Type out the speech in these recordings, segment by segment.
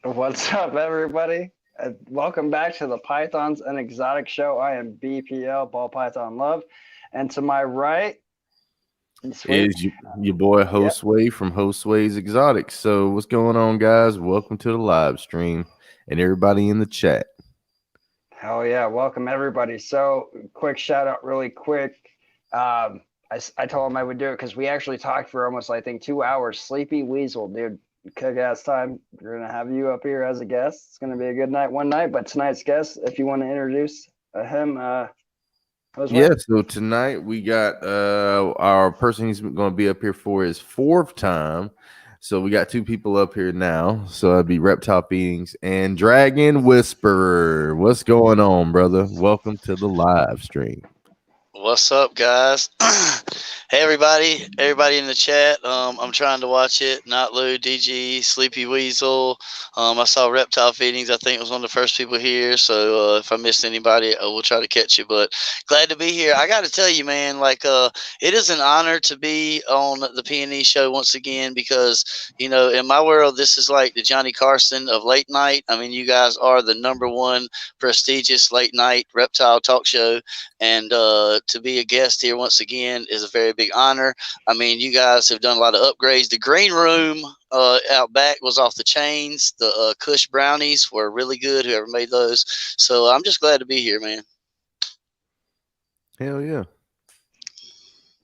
What's up, everybody? Welcome back to the Pythons and Exotics show. I am BPL, Ball Python Love. And to my right is your boy Josue from Josue's Exotics. So what's going on, guys? Welcome to the live stream and everybody in the chat. Hell yeah, welcome everybody. So quick shout out really quick. I told him I would do it because we actually talked for almost, I think, 2 hours. Sleepy Weasel, dude. Kick-ass time. We're going to have you up here as a guest. It's going to be a good night one night. But tonight's guest, if you want to introduce him. So tonight we got our person who's going to be up here for his 4th time. So we got 2 people up here now. So that'd be Reptile Feedings and Dragon Whisperer. What's going on, brother? Welcome to the live stream. What's up, guys? Hey, everybody in the chat. I'm trying to watch it. Not Lou, DG, Sleepy Weasel. I saw Reptile Feedings. I think it was one of the first people here. So if I missed anybody, we'll try to catch you. But glad to be here. I got to tell you, man, it is an honor to be on the P&E show once again because, you know, in my world, this is like the Johnny Carson of late night. I mean, you guys are the #1 prestigious late night reptile talk show. And to be a guest here once again is a very big honor. I mean, you guys have done a lot of upgrades. The green room out back was off the chains. The Kush brownies were really good, whoever made those. So I'm just glad to be here, man. Hell yeah.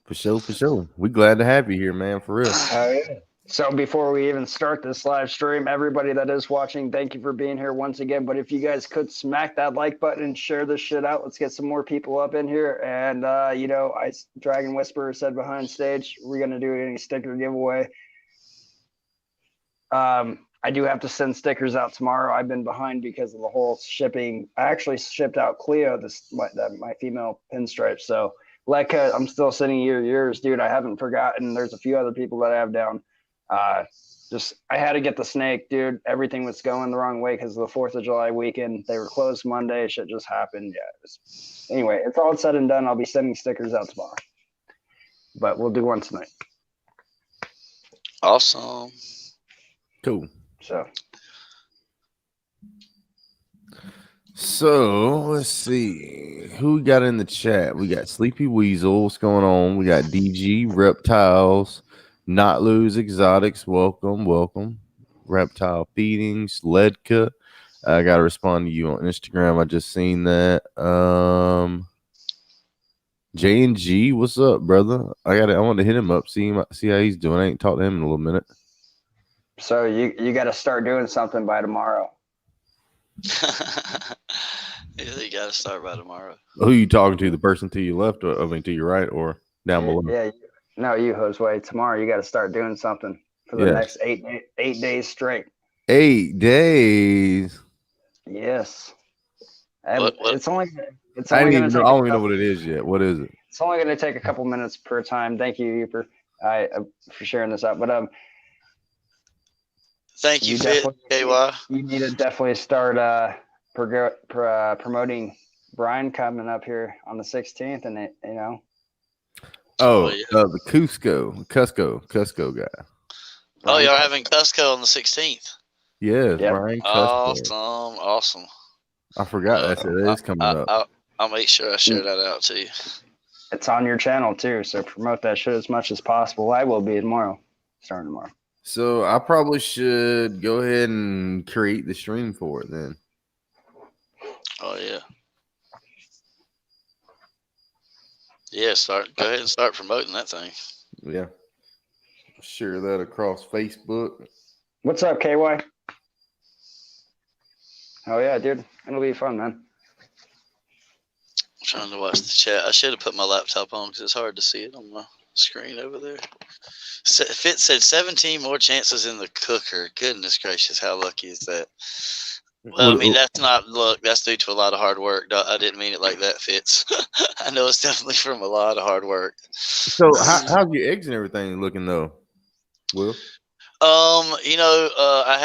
For sure. We're glad to have you here, man, for real. Oh, yeah. So before we even start this live stream, everybody that is watching, thank you for being here once again. But if you guys could smack that like button and share this shit out, let's get some more people up in here. And, you know, Dragon Whisperer said behind stage, we're going to do any sticker giveaway. I do have to send stickers out tomorrow. I've been behind because of the whole shipping. I actually shipped out Cleo, my female pinstripe. So, Lekka, I'm still sending you yours, dude. I haven't forgotten. There's a few other people that I have down. I had to get the snake, dude. Everything was going the wrong way because of the 4th of July weekend. They were closed Monday. Shit just happened. Yeah. Anyway, it's all said and done. I'll be sending stickers out tomorrow, but we'll do one tonight. Awesome. Cool. So let's see who we got in the chat. We got Sleepy Weasel. What's going on? We got DG, Reptiles, Not Lose Exotics. Welcome. Reptile Feedings, Ledka. I gotta respond to you on Instagram. I just seen that. J&G, what's up, brother? I want to hit him up, see how he's doing. I ain't talked to him in a little minute. So you got to start doing something by tomorrow. Yeah, you got to start by tomorrow. Who are you talking to? The person to your left, or to your right, or down below? Yeah, no, you, Josue. Tomorrow you got to start doing something for the next 8 days straight. 8 days. Yes. What? It's only. I don't even know what it is yet. What is it? It's only going to take a couple minutes per time. Thank you, for sharing this out. But thank you, Fit KY. You need to definitely start promoting Brian coming up here on the 16th, and you know. The Cusco guy. Oh, y'all having Cusco on the 16th? Yeah, Brian Cusco. Awesome. I forgot it is coming up. I'll make sure I share that out to you. It's on your channel too, so promote that shit as much as possible. I will be starting tomorrow. So I probably should go ahead and create the stream for it then. Oh yeah. Yeah, go ahead and start promoting that thing. Yeah. Share that across Facebook. What's up, KY? Oh yeah, dude. It'll be fun, man. I'm trying to watch the chat. I should have put my laptop on because it's hard to see it on my screen over there. Fitz said 17 more chances in the cooker. Goodness gracious, how lucky is that? Well, I mean, that's not luck. That's due to a lot of hard work. I didn't mean it like that, Fitz. I know it's definitely from a lot of hard work. So how's your eggs and everything looking though, Will? I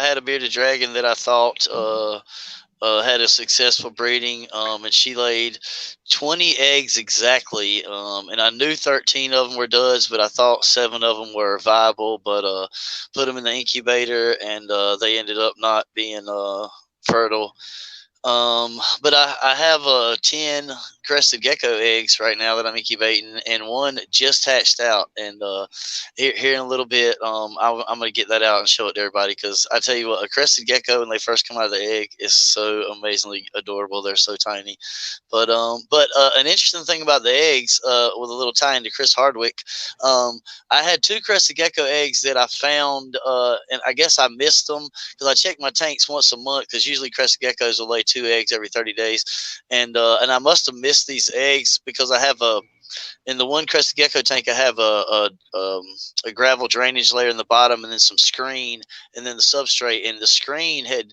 had a bearded dragon that I thought had a successful breeding, and she laid 20 eggs exactly, and I knew 13 of them were duds, but I thought 7 of them were viable, but put them in the incubator, and they ended up not being fertile. But I have 10 crested gecko eggs right now that I'm incubating, and one just hatched out. And here in a little bit, I'm going to get that out and show it to everybody, because I tell you what, a crested gecko when they first come out of the egg is so amazingly adorable. They're so tiny. But an interesting thing about the eggs, with a little tie into Chris Hardwick, I had 2 crested gecko eggs that I found, and I guess I missed them because I check my tanks once a month, because usually crested geckos will lay 2 eggs every 30 days, and I must have missed these eggs because I have in the one crested gecko tank, I have a gravel drainage layer in the bottom, and then some screen, and then the substrate. And the screen had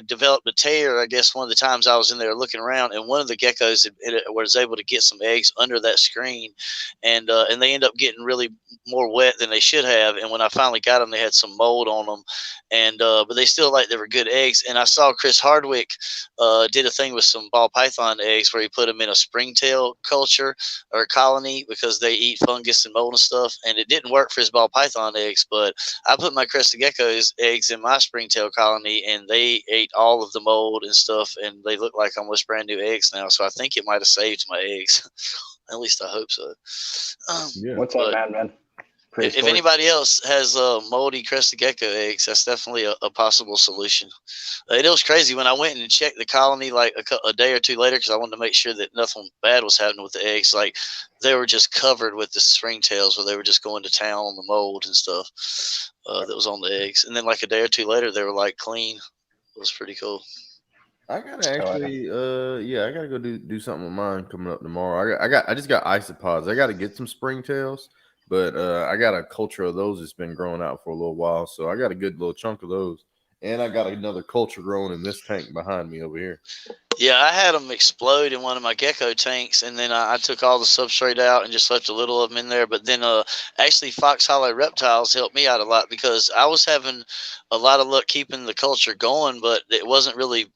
developed a tear, I guess, one of the times I was in there looking around, and one of the geckos was able to get some eggs under that screen, and they end up getting really more wet than they should have. And when I finally got them, they had some mold on them, and but they still they were good eggs. And I saw Chris Hardwick did a thing with some ball python eggs where he put them in a springtail culture or colony, because they eat fungus and mold and stuff, and it didn't work for his ball python eggs. But I put my crested gecko's eggs in my springtail colony, and they ate all of the mold and stuff, and they look like almost brand new eggs now. So I think it might have saved my eggs. At least I hope so. Yeah. What's up, man? If anybody else has moldy crested gecko eggs, that's definitely a possible solution. It was crazy when I went and checked the colony like a day or two later, because I wanted to make sure that nothing bad was happening with the eggs. Like, they were just covered with the springtails, where they were just going to town on the mold and stuff that was on the eggs. And then like a day or two later, they were like clean. It was pretty cool. I gotta actually, I gotta go do something with mine coming up tomorrow. I just got isopods. I gotta get some springtails, but I got a culture of those that's been growing out for a little while, so I got a good little chunk of those, and I got another culture growing in this tank behind me over here. Yeah, I had them explode in one of my gecko tanks, and then I took all the substrate out and just left a little of them in there. But then actually Fox Hollow Reptiles helped me out a lot, because I was having a lot of luck keeping the culture going, but it wasn't really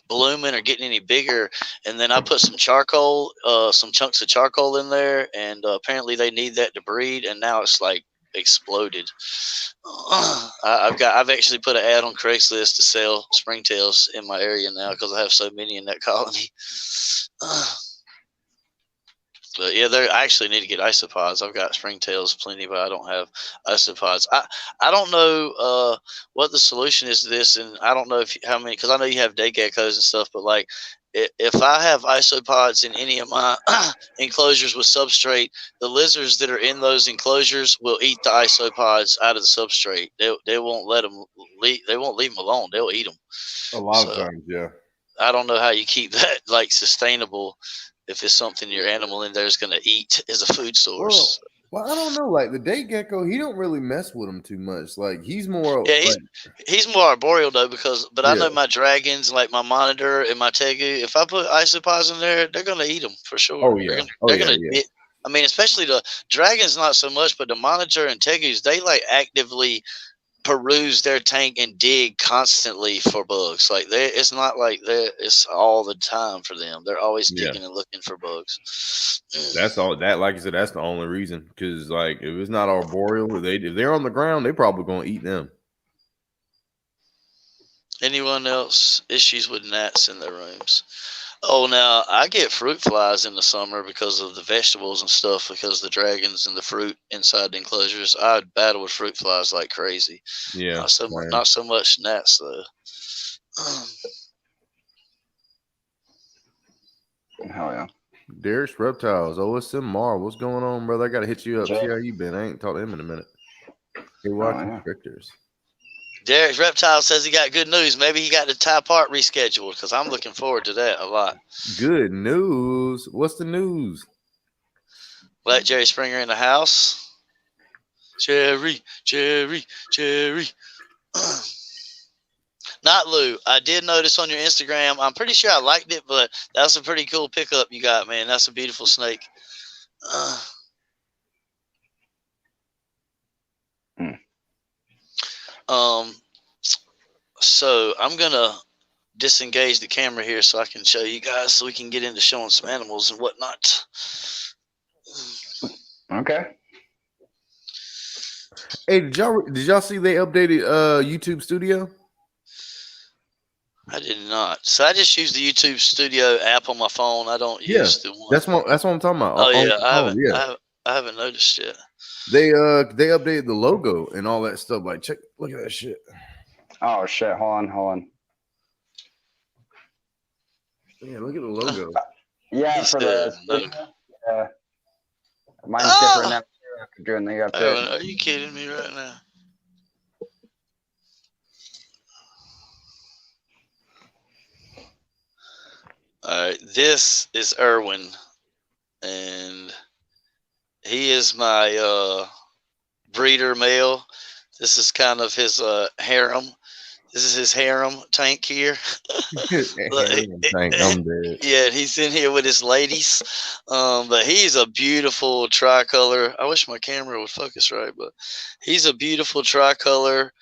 blooming or getting any bigger. And then I put some charcoal, some chunks of charcoal in there, and apparently they need that to breed, and now it's like exploded. I've actually put an ad on Craigslist to sell springtails in my area now, because I have so many in that colony. But yeah, I actually need to get isopods. I've got springtails plenty, but I don't have isopods. I don't know what the solution is to this, and I don't know how many, because I know you have day geckos and stuff. But like, if I have isopods in any of my enclosures with substrate, the lizards that are in those enclosures will eat the isopods out of the substrate. They won't let them leave. They won't leave them alone. They'll eat them. A lot of times, yeah. I don't know how you keep that like sustainable if it's something your animal in there is going to eat as a food source. Well, I don't know. Like the day gecko, he don't really mess with them too much. Like he's more. Yeah, he's more arboreal though, but I know my dragons, like my monitor and my tegu. If I put isopods in there, they're going to eat them for sure. Oh yeah, they're going to. I mean, especially the dragons, not so much, but the monitor and tegus, they like actively peruse their tank and dig constantly for bugs. Like it's not like it's all the time for them. They're always digging and looking for bugs. That's all that, like I said, that's the only reason. Because like if it's not arboreal, if they're on the ground, they probably gonna eat them. Anyone else issues with gnats in their rooms? Oh, now I get fruit flies in the summer because of the vegetables and stuff, because the dragons and the fruit inside the enclosures. I battle with fruit flies like crazy. Yeah, not so much gnats though. Hell yeah. Derek's Reptiles, OSMR. What's going on, brother? I gotta hit you up. Jay. See how you been. I ain't talked to him in a minute. Hey, Oh, watch yeah. Constrictors. Derek's Reptile says he got good news. Maybe he got the tie part rescheduled because I'm looking forward to that a lot. Good news. What's the news? Let Jerry Springer in the house. Jerry. Not Lou. I did notice on your Instagram. I'm pretty sure I liked it, but that's a pretty cool pickup you got, man. That's a beautiful snake. So I'm gonna disengage the camera here so I can show you guys, so we can get into showing some animals and whatnot. Okay. Hey, did y'all see they updated YouTube Studio? I did not. So I just use the YouTube Studio app on my phone. I don't use the one. That's what I'm talking about. Oh On yeah, the phone, I haven't noticed yet. They updated the logo and all that stuff. Like, look at that shit. Oh shit! Hold on. Yeah, look at the logo. Yeah, He for said the no. mine's different now. Doing the update. Are you kidding me right now? All right, this is Irwin, and he is my breeder male. This is kind of his harem. This is his harem tank here. I'm dead. Yeah, he's in here with his ladies. But he's a beautiful tricolor. I wish my camera would focus right, but he's a beautiful tricolor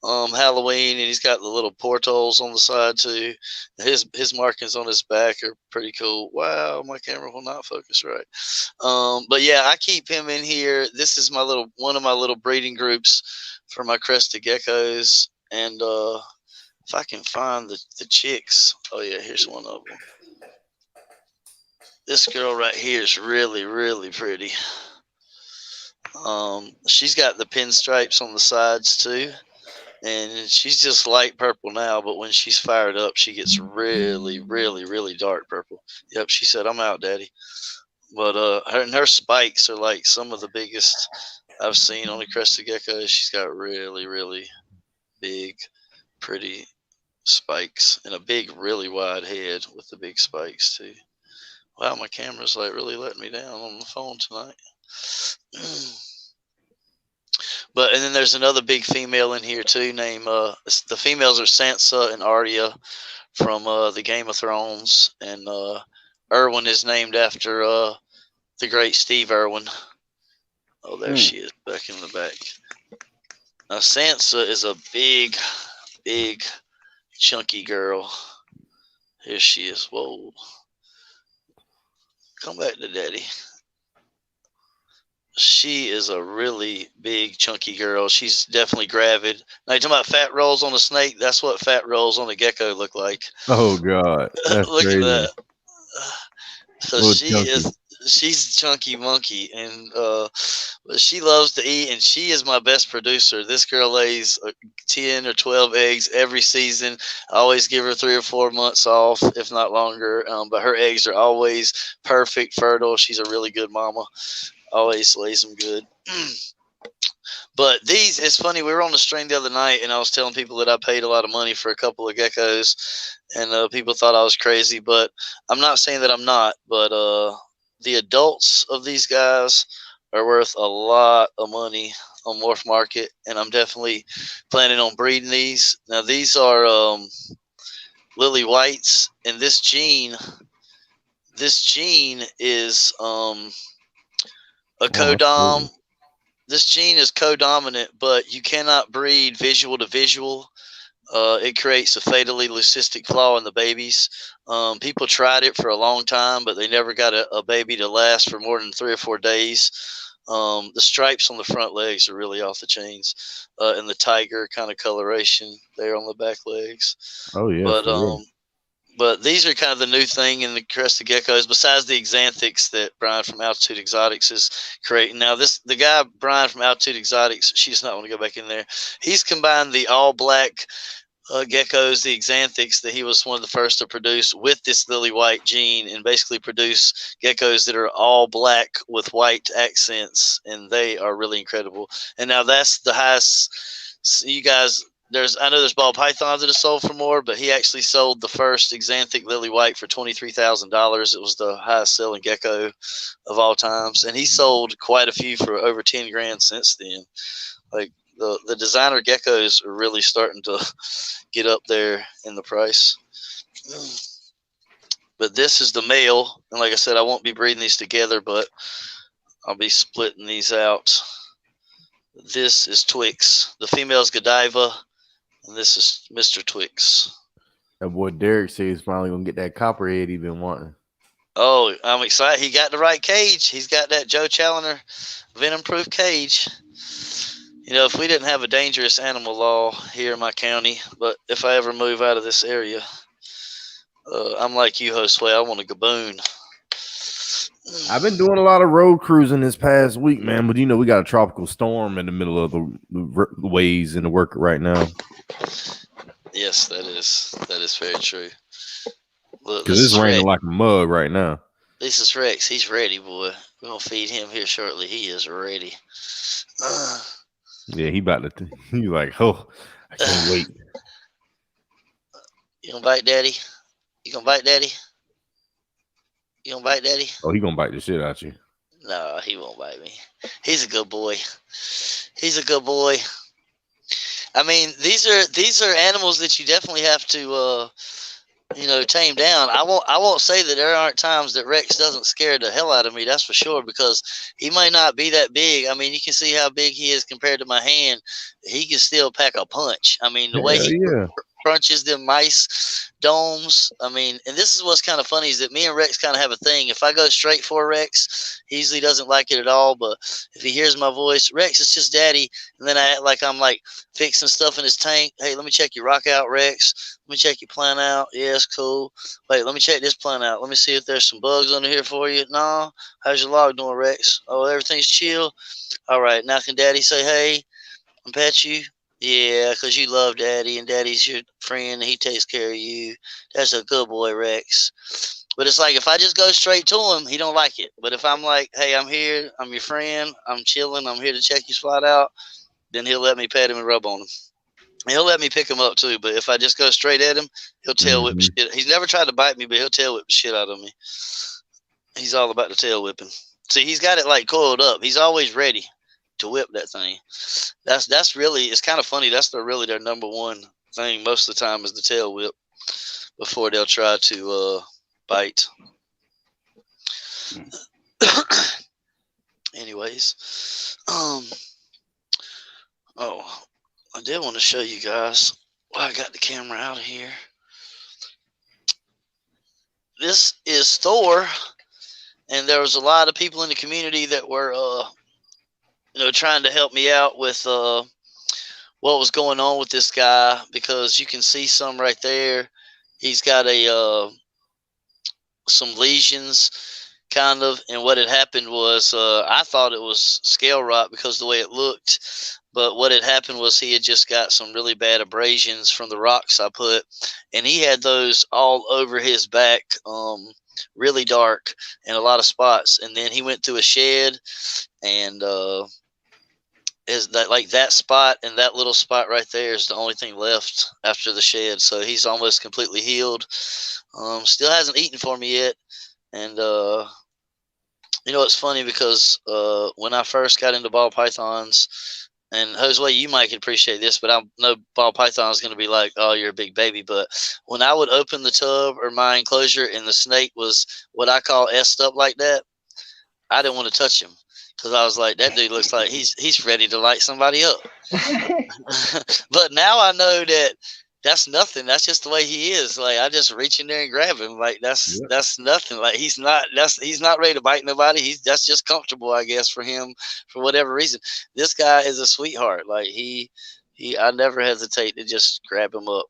Halloween, and he's got the little portholes on the side too. His markings on his back are pretty cool. Wow, my camera will not focus right. But yeah, I keep him in here. This is one of my little breeding groups for my crested geckos. And if I can find the chicks, oh yeah, here's one of them. This girl right here is really, really pretty. She's got the pinstripes on the sides too, and she's just light purple now, but when she's fired up, she gets really, really, really dark purple. Yep, she said, "I'm out, Daddy." But her spikes are like some of the biggest I've seen on a crested gecko. She's got really, really big, pretty spikes and a big, really wide head with the big spikes too. Wow, my camera's like really letting me down on the phone tonight. And then there's another big female in here too, named the females are Sansa and Arya from the Game of Thrones, and Irwin is named after the great Steve Irwin. Oh, there she is back in the back. Now Sansa is a big, big, chunky girl. Here she is. Whoa. Come back to Daddy. She is a really big, chunky girl. She's definitely gravid. Now, you're talking about fat rolls on a snake? That's what fat rolls on a gecko look like. Oh, God. That's Look crazy. at that. So chunky. She's a chunky monkey, and she loves to eat, and she is my best producer. This girl lays 10 or 12 eggs every season. I always give her 3 or 4 months off, if not longer. But her eggs are always perfect, fertile. She's a really good mama. Always lays them good. But it's funny. We were on the stream the other night, and I was telling people that I paid a lot of money for a couple of geckos, and people thought I was crazy. But I'm not saying that I'm not. But the adults of these guys are worth a lot of money on Morph Market, and I'm definitely planning on breeding these. Now, these are lily whites, and this gene is a codom. This gene is codominant, but you cannot breed visual to visual. It creates a fatally leucistic flaw in the babies. People tried it for a long time, but they never got a baby to last for more than 3 or 4 days. The stripes on the front legs are really off the chains, and the tiger kind of coloration there on the back legs. Oh yeah. But these are kind of the new thing in the crested geckos, besides the Exanthics that Brian from Altitude Exotics is creating. Now, the guy, Brian from Altitude Exotics, she does not want to go back in there. He's combined the all black geckos, the Xanthics, that he was one of the first to produce with this lily white gene, and basically produce geckos that are all black with white accents, and they are really incredible. And now that's the highest. You guys, I know there's ball pythons that have sold for more, but he actually sold the first Xanthic lily white for $23,000. It was the highest selling gecko of all times, and he sold quite a few for over 10 grand since then. Like the designer geckos are really starting to get up there in the price. But this is the male, and like I said, I won't be breeding these together, but I'll be splitting these out. This is Twix. The female is Godiva, and this is Mr. Twix. That boy Derek says he's finally gonna get that copperhead he's been wanting. Oh, I'm excited. He got the right cage. He's got that Joe Challoner venom-proof cage. You know, if we didn't have a dangerous animal law here in my county, but if I ever move out of this area, I'm like you, Josue. I want a gaboon. I've been doing a lot of road cruising this past week, man. But you know, we got a tropical storm in the middle of the ways in the work right now. Yes, that is very true. Look, because it's raining like a mug right now. This is Rex. He's ready, boy. We're gonna feed him here shortly. He is ready. Yeah, he about to. He's like, oh, I can't wait. You gonna bite, Daddy? You gonna bite, Daddy? You gonna bite, Daddy? Oh, he gonna bite the shit out you. No, he won't bite me. He's a good boy. He's a good boy. I mean, these are animals that you definitely have to tame down. I won't say that there aren't times that Rex doesn't scare the hell out of me. That's for sure, because he might not be that big. I mean, you can see how big he is compared to my hand. He can still pack a punch. I mean, the way he crunches them mice domes. I mean, and this is what's kind of funny is that me and Rex kind of have a thing. If I go straight for Rex, he usually doesn't like it at all. But if he hears my voice, Rex, it's just Daddy. And then I act like I'm like fixing stuff in his tank. Hey, let me check your rock out, Rex. Let me check your plant out. Yeah, it's cool. Wait, let me check this plant out. Let me see if there's some bugs under here for you. No. How's your log doing, Rex? Oh, everything's chill. All right. Now can Daddy say hey and pet you? Yeah, because you love Daddy, and Daddy's your friend, and he takes care of you. That's a good boy, Rex. But it's like if I just go straight to him, he don't like it. But if I'm like, hey, I'm here, I'm your friend, I'm chilling, I'm here to check your spot out, then he'll let me pet him and rub on him. And he'll let me pick him up too. But if I just go straight at him, he'll tail whip shit. He's never tried to bite me, but he'll tail whip the shit out of me. He's all about the tail whipping. See, he's got it like coiled up. He's always ready to whip that thing. That's really, it's kind of funny. That's really their number one thing most of the time is the tail whip before they'll try to bite. Anyways, oh, I did want to show you guys why I got the camera out of here. This is Thor, and there was a lot of people in the community that were trying to help me out with what was going on with this guy, because you can see some right there. He's got some lesions, kind of, and what had happened was I thought it was scale rot because the way it looked, but what had happened was he had just got some really bad abrasions from the rocks I put, and he had those all over his back, really dark in a lot of spots. And then he went through a shed, and is that like that spot and that little spot right there is the only thing left after the shed. So he's almost completely healed. Still hasn't eaten for me yet. And it's funny because when I first got into ball pythons, and Josue, you might could appreciate this, but I know ball python is going to be like, oh, you're a big baby. But when I would open the tub or my enclosure and the snake was what I call essed up like that, I didn't want to touch him. Because I was like, that dude looks like he's ready to light somebody up. But now I know that that's nothing. That's just the way he is. Like, I just reach in there and grab him. Like, that's nothing. Like, he's not ready to bite nobody. That's just comfortable, I guess, for him for whatever reason. This guy is a sweetheart. Like, I never hesitate to just grab him up,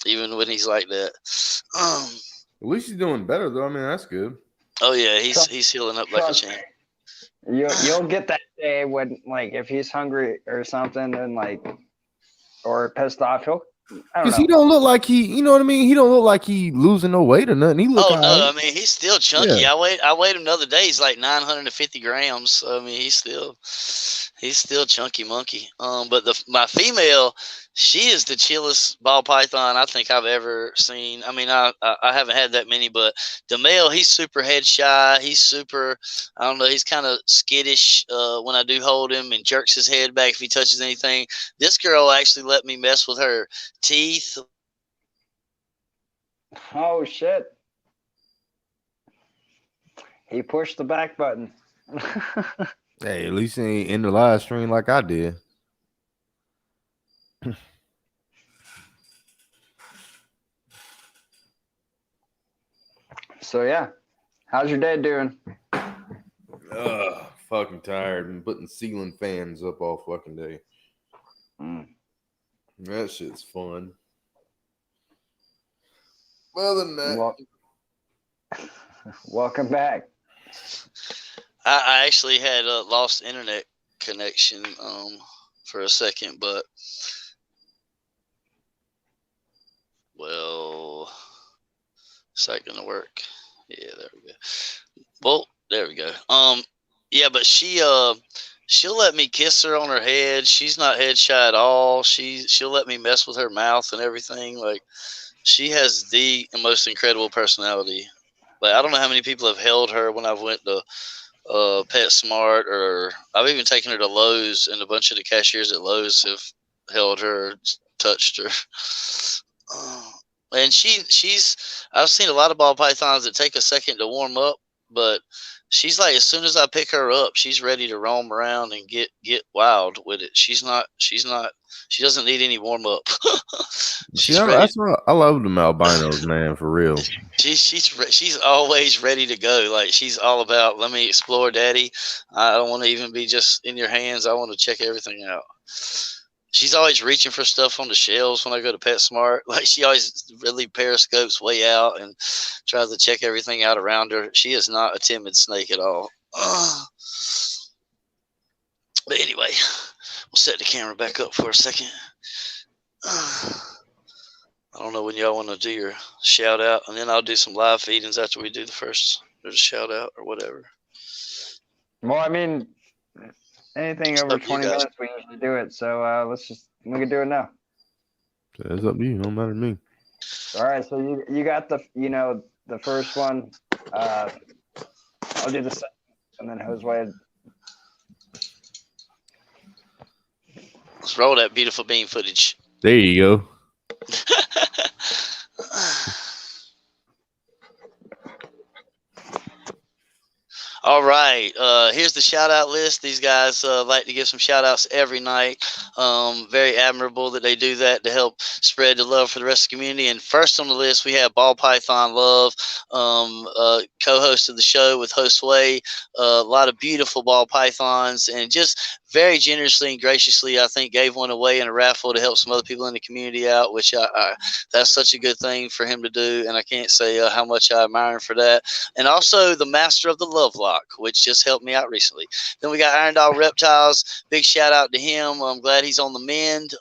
even when he's like that. At least he's doing better, though. I mean, that's good. Oh yeah, he's healing up like a champ. You'll get that day when, like, if he's hungry or something, and like, or pissed off, I don't Because he know. don't look like he, you know what I mean? He don't look like he losing no weight or nothing. He look Oh all no, right. I mean he's still chunky. Yeah. I weighed him the other day. He's like 950 grams. I mean he's still chunky monkey. But my female, she is the chillest ball python I think I've ever seen. I mean I haven't had that many, but the male, he's super head shy. He's super, I don't know, he's kind of skittish when I do hold him, and jerks his head back if he touches anything. This girl actually let me mess with her teeth. Oh shit! He pushed the back button. Hey, at least he ain't in the live stream like I did. So yeah, how's your day doing? Fucking tired. Been putting ceiling fans up all fucking day. That shit's fun. Other than that, welcome back. I actually had a lost internet connection for a second, but well, is that gonna work? Yeah, there we go. Well, there we go. Yeah, but she'll let me kiss her on her head. She's not head shy at all. She'll let me mess with her mouth and everything. Like, she has the most incredible personality. Like, I don't know how many people have held her when I've went to PetSmart, or I've even taken her to Lowe's, and a bunch of the cashiers at Lowe's have held her, touched her. And I've seen a lot of ball pythons that take a second to warm up, but she's like, as soon as I pick her up, she's ready to roam around and get wild with it. She doesn't need any warm up. She's ready. that's what I love them albinos, man, for real. She's always ready to go. Like, she's all about, let me explore, daddy. I don't want to even be just in your hands. I want to check everything out. She's always reaching for stuff on the shelves when I go to PetSmart. Like, she always really periscopes way out and tries to check everything out around her. She is not a timid snake at all. But anyway, we'll set the camera back up for a second. I don't know when y'all want to do your shout out, and then I'll do some live feedings after we do the first, or the shout out or whatever. Well, I mean, anything over 20 minutes, we usually do it. So we can do it now. It's up to you. Don't matter to me. All right. So you got the first one. I'll do the second, and then Josue. Let's roll that beautiful bean footage. There you go. All right. Here's the shout out list. These guys like to give some shout outs every night. Very admirable that they do that to help spread the love for the rest of the community. And first on the list, we have Ball Python Love, co-host of the show with Josue. A lot of beautiful ball pythons, and just very generously and graciously, I think, gave one away in a raffle to help some other people in the community out, which that's such a good thing for him to do. And I can't say how much I admire him for that. And also the master of the love lock, which just helped me out recently. Then we got Iron Dog Reptiles. Big shout out to him. I'm glad he's on the mend.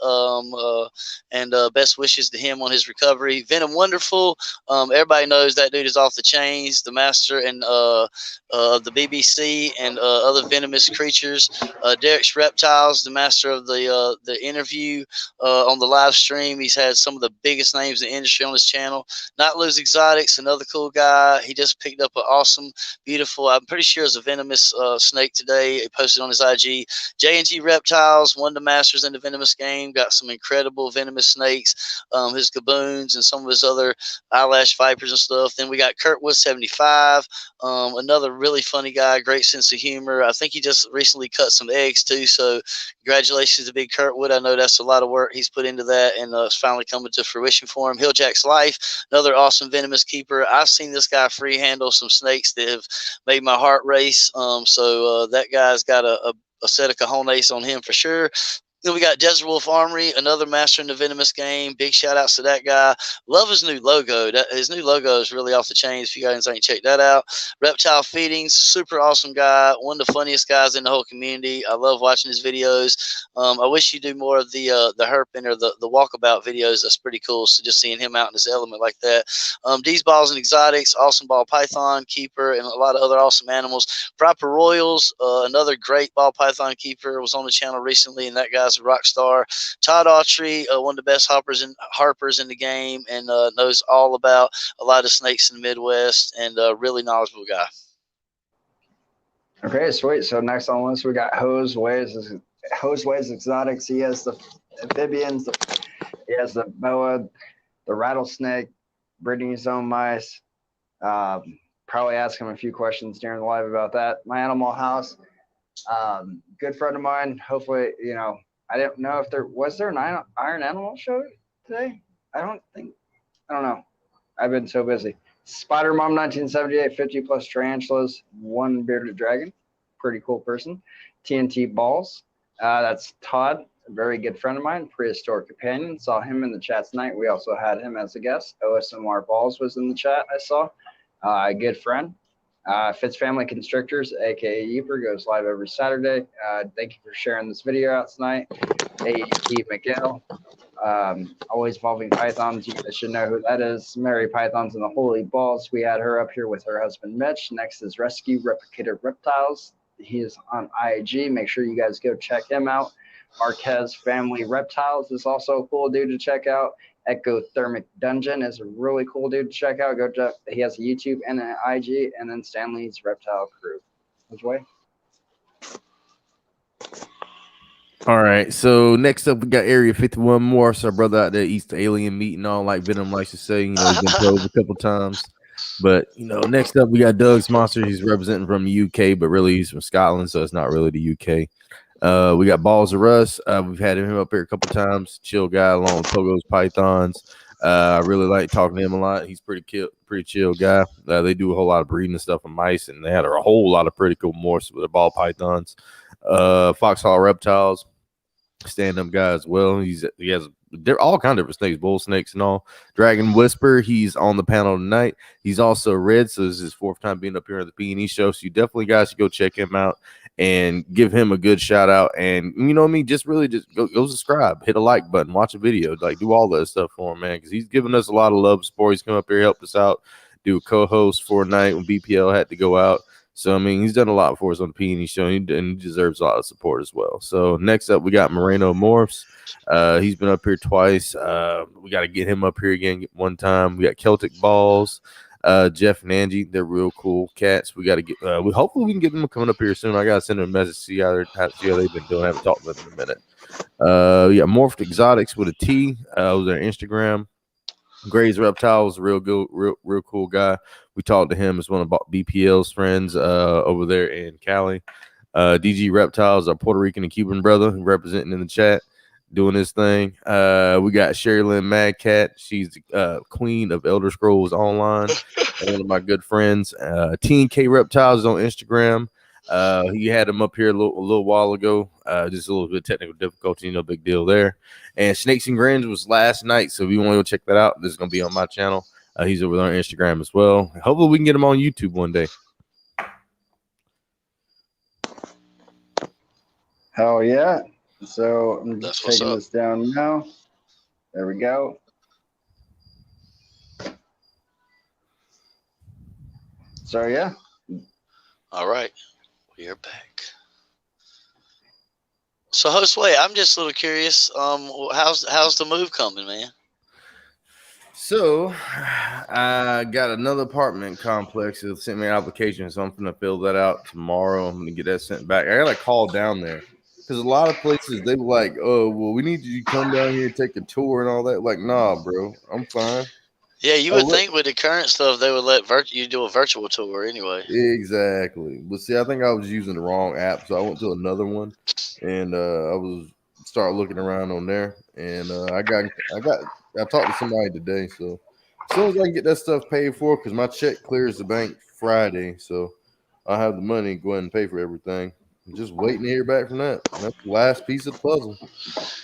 And best wishes to him on his recovery. Venom Wonderful. Everybody knows that dude is off the chains. The master and the BBC and other venomous creatures. Derek's Reptiles, the master of the interview on the live stream. He's had some of the biggest names in the industry on his channel. Not Lose Exotics, another cool guy. He just picked up an awesome, beautiful, I'm pretty sure it's a venomous snake today. He posted on his IG. J&G Reptiles, one of the masters in the venomous game. Got some incredible venomous snakes. His gaboons and some of his other eyelash vipers and stuff. Then we got Kurtwood 75, another really funny guy, great sense of humor. I think he just recently cut some eggs too, so congratulations to Big Kurtwood. I know that's a lot of work he's put into that, and it's finally coming to fruition for him. Hilljack's Life, another awesome venomous keeper. I've seen this guy free handle some snakes that have made my heart race. So that guy's got a set of cojones on him for sure. Then we got Desert Wolf Armory, another master in the venomous game. Big shout outs to that guy. Love his new logo. His new logo is really off the chain. If you guys ain't check that out. Reptile Feedings, super awesome guy. One of the funniest guys in the whole community. I love watching his videos. I wish you do more of the herping or the walkabout videos. That's pretty cool. So just seeing him out in his element like that. D's Balls and Exotics, awesome ball python keeper, and a lot of other awesome animals. Proper Royals, another great ball python keeper, was on the channel recently, and that guy's a rock star. Todd Autry, one of the best harpers in the game, and knows all about a lot of snakes in the Midwest, and a really knowledgeable guy. Okay, sweet. So next on the list, we got Hose Ways Exotics. He has the amphibians, he has the boa, the rattlesnake, breeding his own mice. Probably ask him a few questions during the live about that. My Animal House, good friend of mine. Hopefully, you know, I didn't know if there was an Iron Animal show today. I don't know. I've been so busy. Spider Mom 1978, 50 plus tarantulas, one bearded dragon. Pretty cool person. TNT Balls. That's Todd, a very good friend of mine, prehistoric companion. Saw him in the chat tonight. We also had him as a guest. OSMR Balls was in the chat, I saw. A good friend. Fitz Family Constrictors, aka Yeeper, goes live every Saturday. Thank you for sharing this video out tonight. A.T. McGill. Always Evolving Pythons. You guys should know who that is. Mary Pythons and the Holy Balls. We had her up here with her husband Mitch. Next is Rescue Replicated Reptiles. He is on IG. Make sure you guys go check him out. Marquez Family Reptiles is also a cool dude to check out. Ectothermic Dungeon is a really cool dude to check out. He has a YouTube and an IG, and then Stanley's Reptile Crew. Which way? All right, so next up we got Area 51 Morse, our brother out there eats the alien meat and all, like Venom likes to say. You know, he's been probed a couple times. But, you know, next up we got Doug's Monster. He's representing from the UK, but really he's from Scotland, so it's not really the UK. We got Balls of Russ. We've had him up here a couple times. Chill guy along with Pogo's Pythons. I really like talking to him a lot. He's pretty chill guy. They do a whole lot of breeding and stuff with mice, and they had a whole lot of pretty cool morphs with the ball pythons. Foxhall Reptiles, stand-up guy as well. They're all kind of different snakes, bull snakes and all. Dragon Whisper, he's on the panel tonight. He's also red, so this is his fourth time being up here at the P&E show. So you definitely guys should go check him out and give him a good shout out. And you know what I mean? Just go subscribe, hit a like button, watch a video, like do all that stuff for him, man. Because he's given us a lot of love support. He's come up here, helped us out, do a co-host for a night when BPL had to go out. So, I mean, he's done a lot for us on the P&E show, and he deserves a lot of support as well. So, next up, we got Moreno Morphs. He's been up here twice. We got to get him up here again one time. We got Celtic Balls, Jeff and Angie. They're real cool cats. We got to get hopefully we can get them coming up here soon. I got to send them a message, see how they've been doing. I haven't talked to them in a minute. We got Morphed Exotics with a T. Was their Instagram. Gray's Reptiles, real cool guy. We talked to him as one of BPL's friends over there in Cali. DG Reptiles, our Puerto Rican and Cuban brother, representing in the chat, doing his thing. We got Sherry Lynn Madcat. She's the queen of Elder Scrolls Online, and one of my good friends. TNK Reptiles on Instagram. He had him up here a little while ago. Just a little bit of technical difficulty, no big deal there. And Snakes and Grins was last night, so if you want to go check that out, this is going to be on my channel. He's over there on Instagram as well. Hopefully we can get him on YouTube one day. Hell yeah. So I'm just taking this down now. There we go. So yeah. All right. We are back. So Josue, I'm just a little curious. How's the move coming, man? So I got another apartment complex that sent me an application, so I'm gonna fill that out tomorrow. I'm gonna get that sent back. I gotta call down there because a lot of places they were like, "Oh, well, we need you to come down here and take a tour and all that." Like, nah, bro, I'm fine. Yeah, you would think with the current stuff they would let you do a virtual tour anyway. Exactly. But see, I think I was using the wrong app, so I went to another one, and I started looking around on there, and I talked to somebody today, so as soon as I can get that stuff paid for, because my check clears the bank Friday, so I have the money, go ahead and pay for everything. Just waiting to hear back from that. That's the last piece of the puzzle.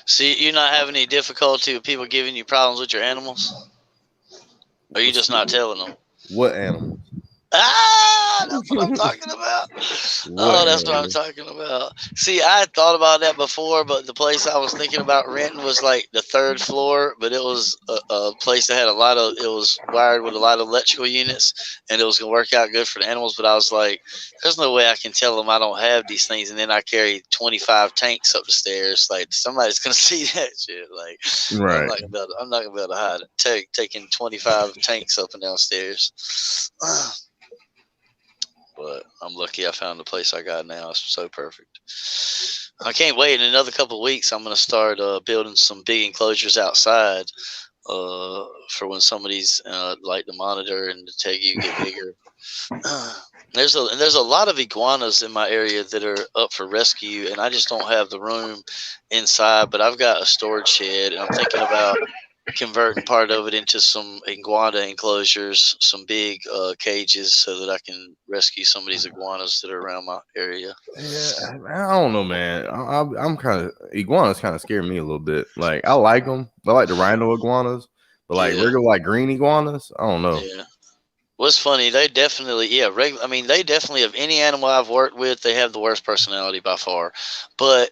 See, you're not having any difficulty with people giving you problems with your animals? Or are you just not telling them? What animals? Ah, that's what I'm talking about. What That's what I'm animals? talking about. See, I had thought about that before, but the place I was thinking about renting was like the 3rd floor, but it was a place that had it was wired with a lot of electrical units, and it was going to work out good for the animals. But I was like, there's no way I can tell them I don't have these things, and then I carry 25 tanks up the stairs. Like, somebody's going to see that shit. Like, Right. I'm not going to be able to hide it. Taking 25 tanks up and downstairs. But I'm lucky I found the place I got now. It's so perfect. I can't wait. In another couple of weeks, I'm going to start building some big enclosures outside for when some of these, like the monitor and the tegu, get bigger. There's a lot of iguanas in my area that are up for rescue, and I just don't have the room inside. But I've got a storage shed, and I'm thinking about converting part of it into some iguana enclosures, some big cages, so that I can rescue some of these iguanas that are around my area. Yeah, I don't know, man. I'm kind of iguanas kind of scare me a little bit. Like I like them. I like the rhino iguanas, but like regular like green iguanas, I don't know. Yeah. What's funny, they definitely, they definitely, of any animal I've worked with, they have the worst personality by far. But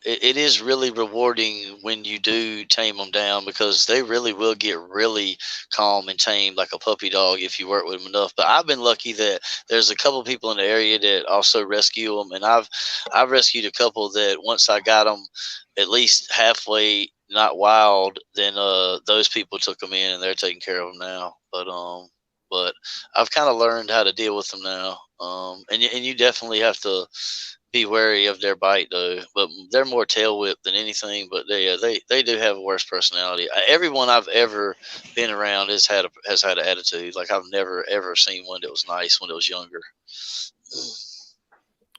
it is really rewarding when you do tame them down, because they really will get really calm and tame like a puppy dog if you work with them enough. But I've been lucky that there's a couple people in the area that also rescue them, and I've rescued a couple that once I got them at least halfway not wild, then those people took them in and they're taking care of them now. But I've kind of learned how to deal with them now. And you definitely have to be wary of their bite, though. But they're more tail whip than anything. But they do have a worse personality. Everyone I've ever been around has had an attitude. Like, I've never ever seen one that was nice when it was younger.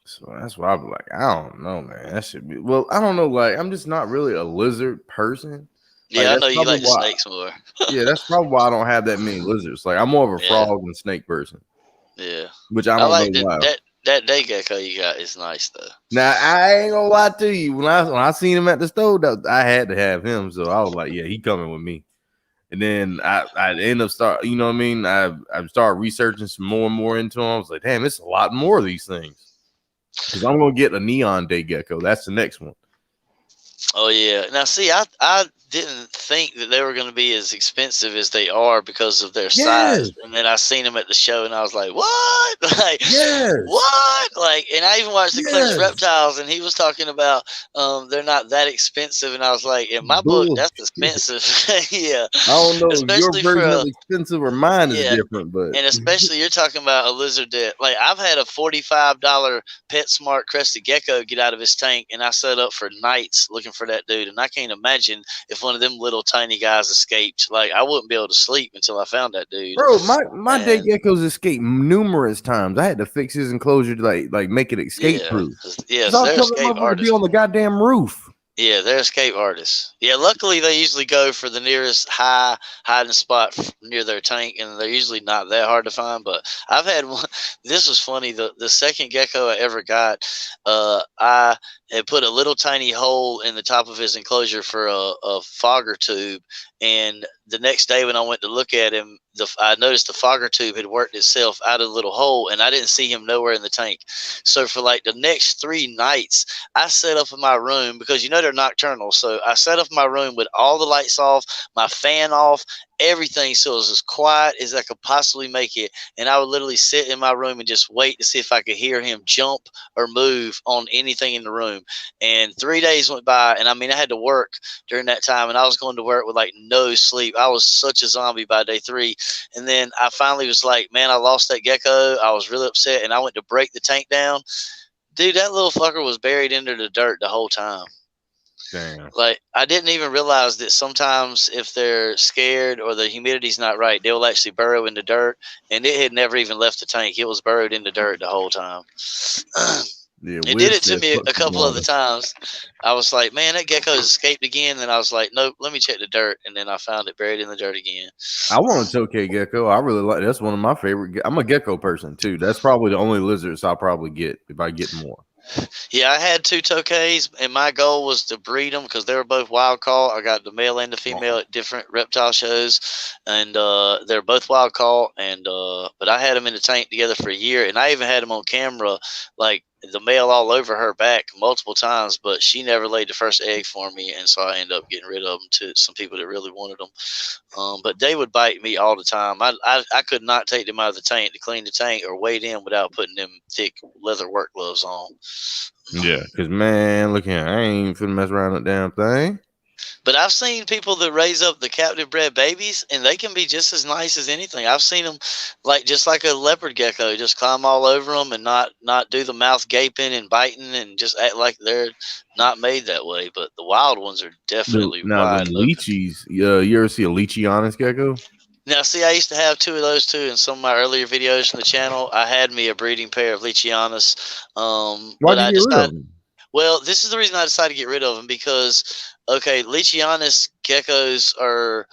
So that's why I'm like, I don't know, man. That should be I don't know. Like, I'm just not really a lizard person. Yeah, like, I know you like the snakes more. Yeah, that's probably why I don't have that many lizards. Like, I'm more of a frog and snake person. Yeah, which I don't like know why. That day gecko you got is nice though. Now I ain't gonna lie to you. When I seen him at the store, I had to have him. So I was like, yeah, he coming with me. And then I end up you know what I mean? I started researching some more and more into him. I was like, damn, it's a lot more of these things. Because I'm gonna get a neon day gecko. That's the next one. Oh yeah. Now see, I didn't think that they were going to be as expensive as they are because of their size. And then I seen them at the show, and I was like, "What? Like, what?" Like, and I even watched the Clinch Reptiles, and he was talking about they're not that expensive, and I was like, "In my book, that's expensive." Yeah. I don't know especially if your version of expensive or mine is different, but and especially you're talking about a lizard that, like, I've had a $45 PetSmart crested gecko get out of his tank, and I set up for nights looking for that dude, and I can't imagine if one of them little tiny guys escaped. Like, I wouldn't be able to sleep until I found that dude. Bro, my day geckos escaped numerous times. I had to fix his enclosure to like make it escape proof. Yeah, so they're escape artists. Be on the goddamn roof. Yeah, they're escape artists. Yeah, luckily they usually go for the nearest hiding spot near their tank, and they're usually not that hard to find. But I've had one. This was funny. The second gecko I ever got, I had put a little tiny hole in the top of his enclosure for a fogger tube, and the next day when I went to look at him, I noticed the fogger tube had worked itself out of the little hole, and I didn't see him nowhere in the tank. So for like the next 3 nights, I set up in my room, because you know they're nocturnal. So I set up in my room with all the lights off, my fan off, everything, so it was as quiet as I could possibly make it. And I would literally sit in my room and just wait to see if I could hear him jump or move on anything in the room. And 3 days went by, and I mean, I had to work during that time, and I was going to work with like no sleep. I was such a zombie by day 3. And then I finally was like, man, I lost that gecko. I was really upset, and I went to break the tank down. Dude, that little fucker was buried under the dirt the whole time. Damn. Like, I didn't even realize that sometimes if they're scared or the humidity's not right, they'll actually burrow in the dirt, and it had never even left the tank. It was buried in the dirt the whole time. Yeah, it did it to me a couple other times. I was like, man, that gecko's escaped again. Then I was like, nope, let me check the dirt. And then I found it buried in the dirt again. I want a tokay gecko. I really that's one of my favorite. I'm a gecko person too. That's probably the only lizards I'll probably get if I get more. Yeah, I had 2 tokays, and my goal was to breed them because they were both wild caught. I got the male and the female at different reptile shows, and they're both wild caught. And but I had them in the tank together for a year, and I even had them on camera, like the male all over her back multiple times, but she never laid the first egg for me, and so I ended up getting rid of them to some people that really wanted them. But they would bite me all the time. I could not take them out of the tank to clean the tank or wade in without putting them thick leather work gloves on. Yeah, because man, look here, I ain't finna mess around with that damn thing. But I've seen people that raise up the captive bred babies, and they can be just as nice as anything. I've seen them like just like a leopard gecko, just climb all over them and not do the mouth gaping and biting and just act like they're not made that way. But the wild ones are definitely Now wide them open. leechies, you ever see a leechy honest gecko? Now, see, I used to have 2 of those too in some of my earlier videos on the channel. I had me a breeding pair of Leachianus, but Why'd you I get rid decided. of them? Well, this is the reason I decided to get rid of them because, okay, Leachianus geckos are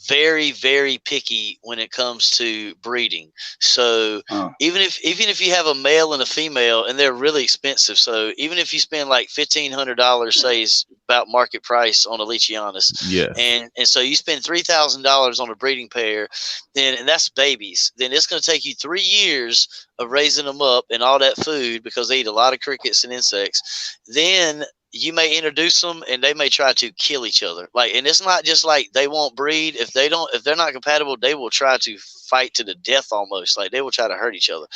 very, very picky when it comes to breeding. So even if you have a male and a female, and they're really expensive, so even if you spend like $1,500, say is about market price on a Leachianus, Yes. and so you spend $3,000 on a breeding pair, then and that's babies, then it's going to take you 3 years of raising them up and all that food because they eat a lot of crickets and insects. Then you may introduce them and they may try to kill each other. Like, and it's not just like they won't breed. If they're not compatible, they will try to fight to the death almost. Like they will try to hurt each other.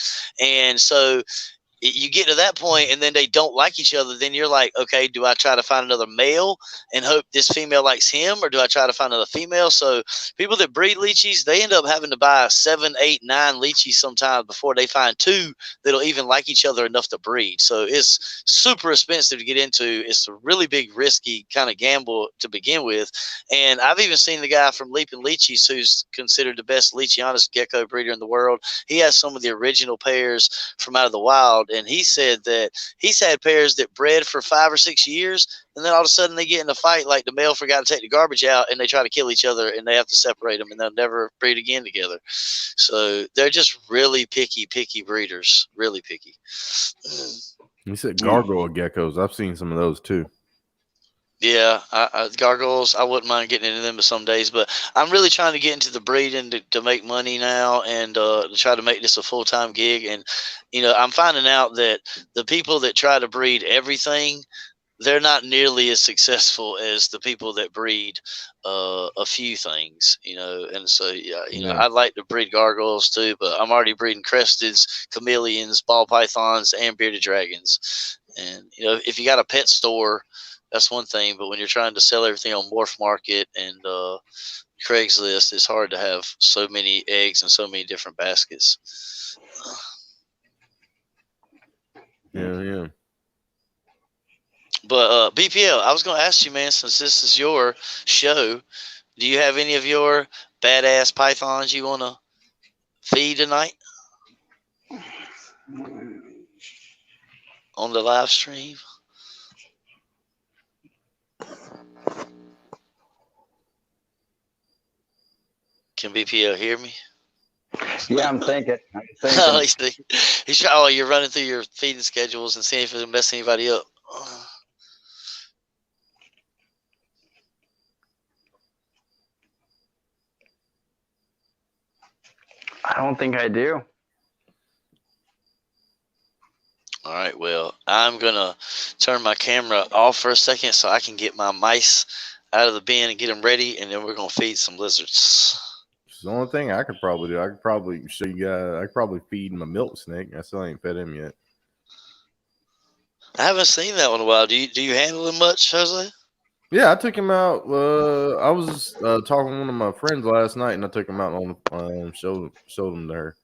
And so you get to that point and then they don't like each other, then you're like, okay, do I try to find another male and hope this female likes him, or do I try to find another female? So people that breed leechies, they end up having to buy 7, 8, 9 leechies sometimes before they find 2 that'll even like each other enough to breed. So it's super expensive to get into. It's a really big risky kind of gamble to begin with. And I've even seen the guy from Leaping Leechies, who's considered the best Leachianus gecko breeder in the world. He has some of the original pairs from out of the wild, and he said that he's had pairs that bred for 5 or 6 years, and then all of a sudden they get in a fight, like the male forgot to take the garbage out, and they try to kill each other, and they have to separate them, and they'll never breed again together. So they're just really picky breeders, really picky. You said gargoyle geckos. I've seen some of those too. Yeah, gargoyles, I wouldn't mind getting into them some days, but I'm really trying to get into the breeding to make money now and to try to make this a full-time gig. And, I'm finding out that the people that try to breed everything, they're not nearly as successful as the people that breed a few things, and so, Yeah. I'd like to breed gargoyles too, but I'm already breeding cresteds, chameleons, ball pythons, and bearded dragons. And, if you got a pet store, that's one thing, but when you're trying to sell everything on Morph Market and Craigslist, it's hard to have so many eggs in so many different baskets. Yeah. But BPL, I was going to ask you, man, since this is your show, do you have any of your badass pythons you want to feed tonight on the live stream? Can BPL hear me? Yeah, I'm thinking. Oh, oh, you're running through your feeding schedules and seeing if it'll mess anybody up. I don't think I do. All right, well, I'm going to turn my camera off for a second so I can get my mice out of the bin and get them ready, and then we're going to feed some lizards. It's the only thing I could probably do. I could probably show you guys. I could probably feed my milk snake. I still ain't fed him yet. I haven't seen that one in a while. Do you handle him much, Jose? Yeah, I took him out. I was talking to one of my friends last night, and I took him out on showed him to her.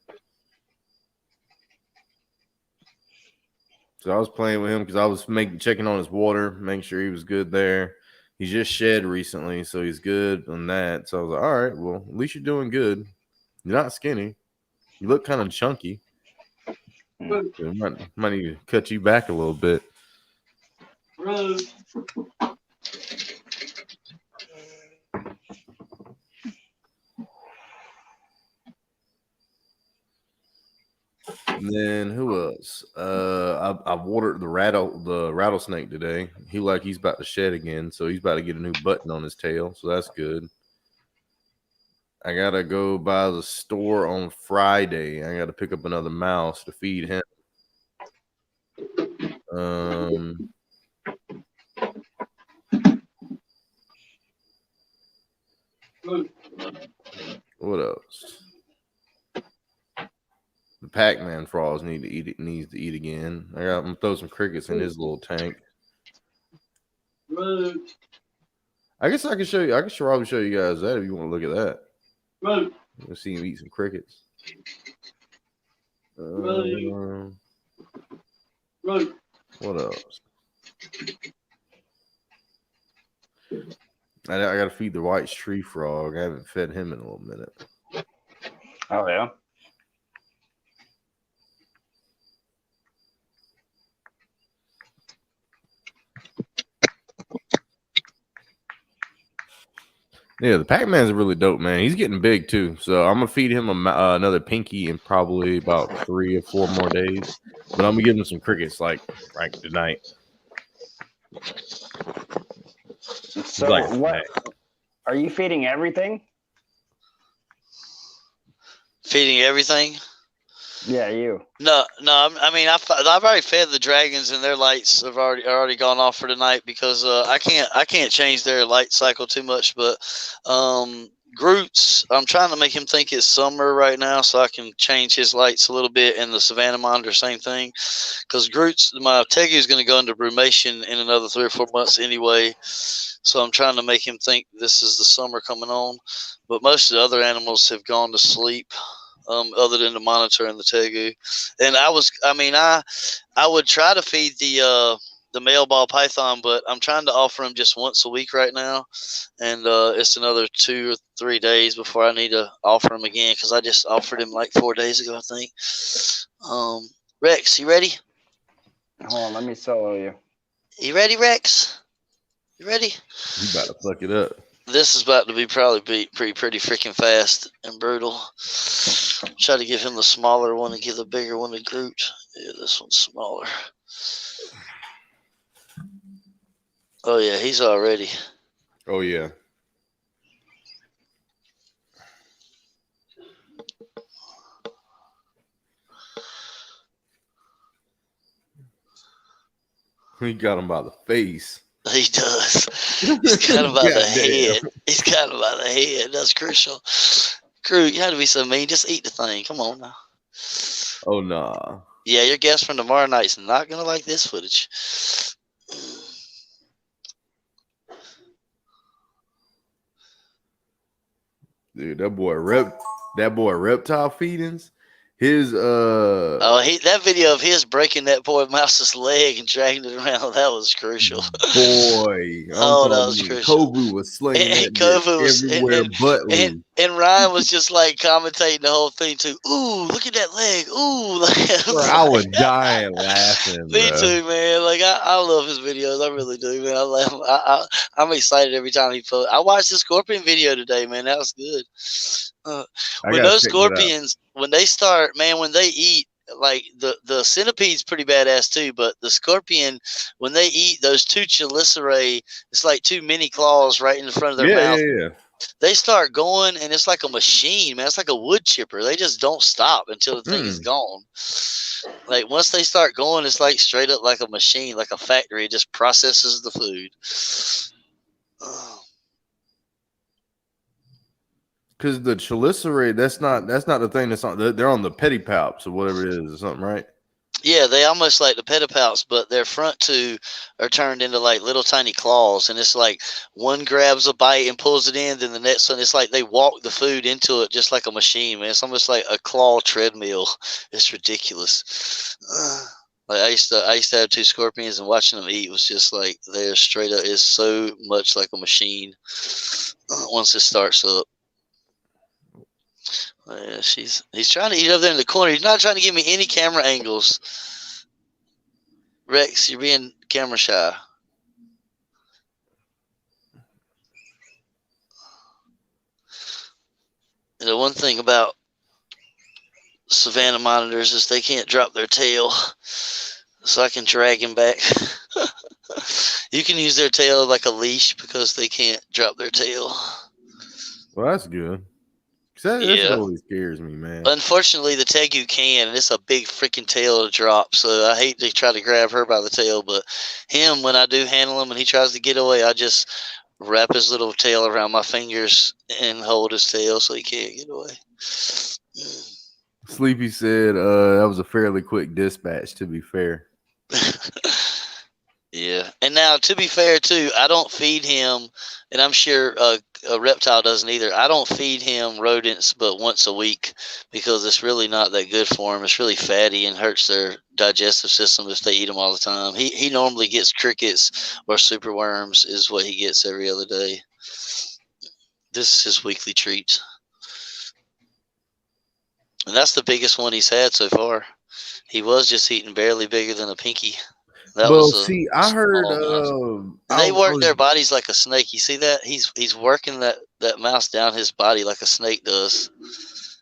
So I was playing with him because I was checking on his water, making sure he was good there. He just shed recently, so he's good on that. So I was like, all right, well, at least you're doing good. You're not skinny. You look kind of chunky. Might need to cut you back a little bit. And then who else? I I watered the rattlesnake today. He's about to shed again, so he's about to get a new button on his tail, so that's good. I gotta go by the store on Friday. I gotta pick up another mouse to feed him. What else? The Pac-Man frogs needs to eat again. I'm gonna throw some crickets in his little tank. I guess I can show you. I can probably show you guys that if you want to look at that. You'll see him eat some crickets. What else? I gotta feed the white tree frog. I haven't fed him in a little minute. Oh yeah. Yeah, the Pac-Man's really dope, man. He's getting big too. So I'm gonna feed him another pinky in probably about 3 or 4 more days. But I'm gonna give him some crickets like tonight. So what are you feeding everything? Feeding everything? Yeah, you. No. I mean, I've already fed the dragons, and their lights have already gone off for tonight because I can't change their light cycle too much. But Groot's, I'm trying to make him think it's summer right now, so I can change his lights a little bit. And the Savannah monitor, same thing, because my Tegu is going to go into brumation in another 3 or 4 months anyway. So I'm trying to make him think this is the summer coming on. But most of the other animals have gone to sleep. Other than the monitor and the Tegu. And I would try to feed the male ball python, but I'm trying to offer him just once a week right now. And it's another 2 or 3 days before I need to offer him again, because I just offered him like 4 days ago, I think. Rex, you ready? Hold on, let me solo you. You ready, Rex? You ready? You about to fuck it up. This is about to be pretty freaking fast and brutal. Try to give him the smaller one and give the bigger one to Groot. Yeah, this one's smaller. Oh yeah, he's all ready. Oh yeah. He got him by the face. He does. He's got him by the head. He's got him by the head. That's crucial. Groot, you had to be so mean. Just eat the thing. Come on now. Oh, nah. Yeah, your guest from tomorrow night's not going to like this footage. Dude, that boy reptile feedings. His that video of his breaking that poor mouse's leg and dragging it around, that was crucial. Boy, that was crucial. Kovu was slinging everywhere but loose. And Ryan was just like commentating the whole thing too. Ooh, look at that leg. Ooh, bro, I was dying laughing. Me too, man. Like I love his videos. I really do, man. I'm excited every time he posts. I watched the scorpion video today, man. That was good. When those scorpions, when they start, man, when they eat, like the centipede's pretty badass too, but the scorpion, when they eat, those 2 chelicerae, it's like 2 mini claws right in the front of their mouth. Yeah. They start going, and it's like a machine, man. It's like a wood chipper. They just don't stop until the thing is gone. Like once they start going, it's like straight up like a machine, like a factory. It just processes the food. Because the chelicerae, that's not the thing. That's not. They're on the pedipalps or whatever it is, or something, right? Yeah, they almost like the pedipalps, but their front 2 are turned into like little tiny claws, and it's like one grabs a bite and pulls it in, then the next one, it's like they walk the food into it just like a machine, man. It's almost like a claw treadmill. It's ridiculous. Like I used to have 2 scorpions, and watching them eat was just like they're straight up. It's so much like a machine once it starts up. Yeah, he's trying to eat up there in the corner. He's not trying to give me any camera angles. Rex, you're being camera shy. And the one thing about Savannah monitors is they can't drop their tail. so I can drag him back. You can use their tail like a leash because they can't drop their tail. Well, that's good. That's what Yeah. always scares me, man. Unfortunately, the tegu can, and it's a big freaking tail to drop. So I hate to try to grab her by the tail, but him, when I do handle him and he tries to get away, I just wrap his little tail around my fingers and hold his tail so he can't get away. Sleepy said that was a fairly quick dispatch, to be fair. Yeah. And now, to be fair, too, I don't feed him, and I'm sure a reptile doesn't either. I don't feed him rodents but once a week because it's really not that good for him. It's really fatty and hurts their digestive system if they eat them all the time. He normally gets crickets or super worms is what he gets every other day. This is his weekly treat. And that's the biggest one he's had so far. He was just eating barely bigger than a pinky. That Well, was see, I heard they work their bodies like a snake. You see that? He's working that mouse down his body like a snake does.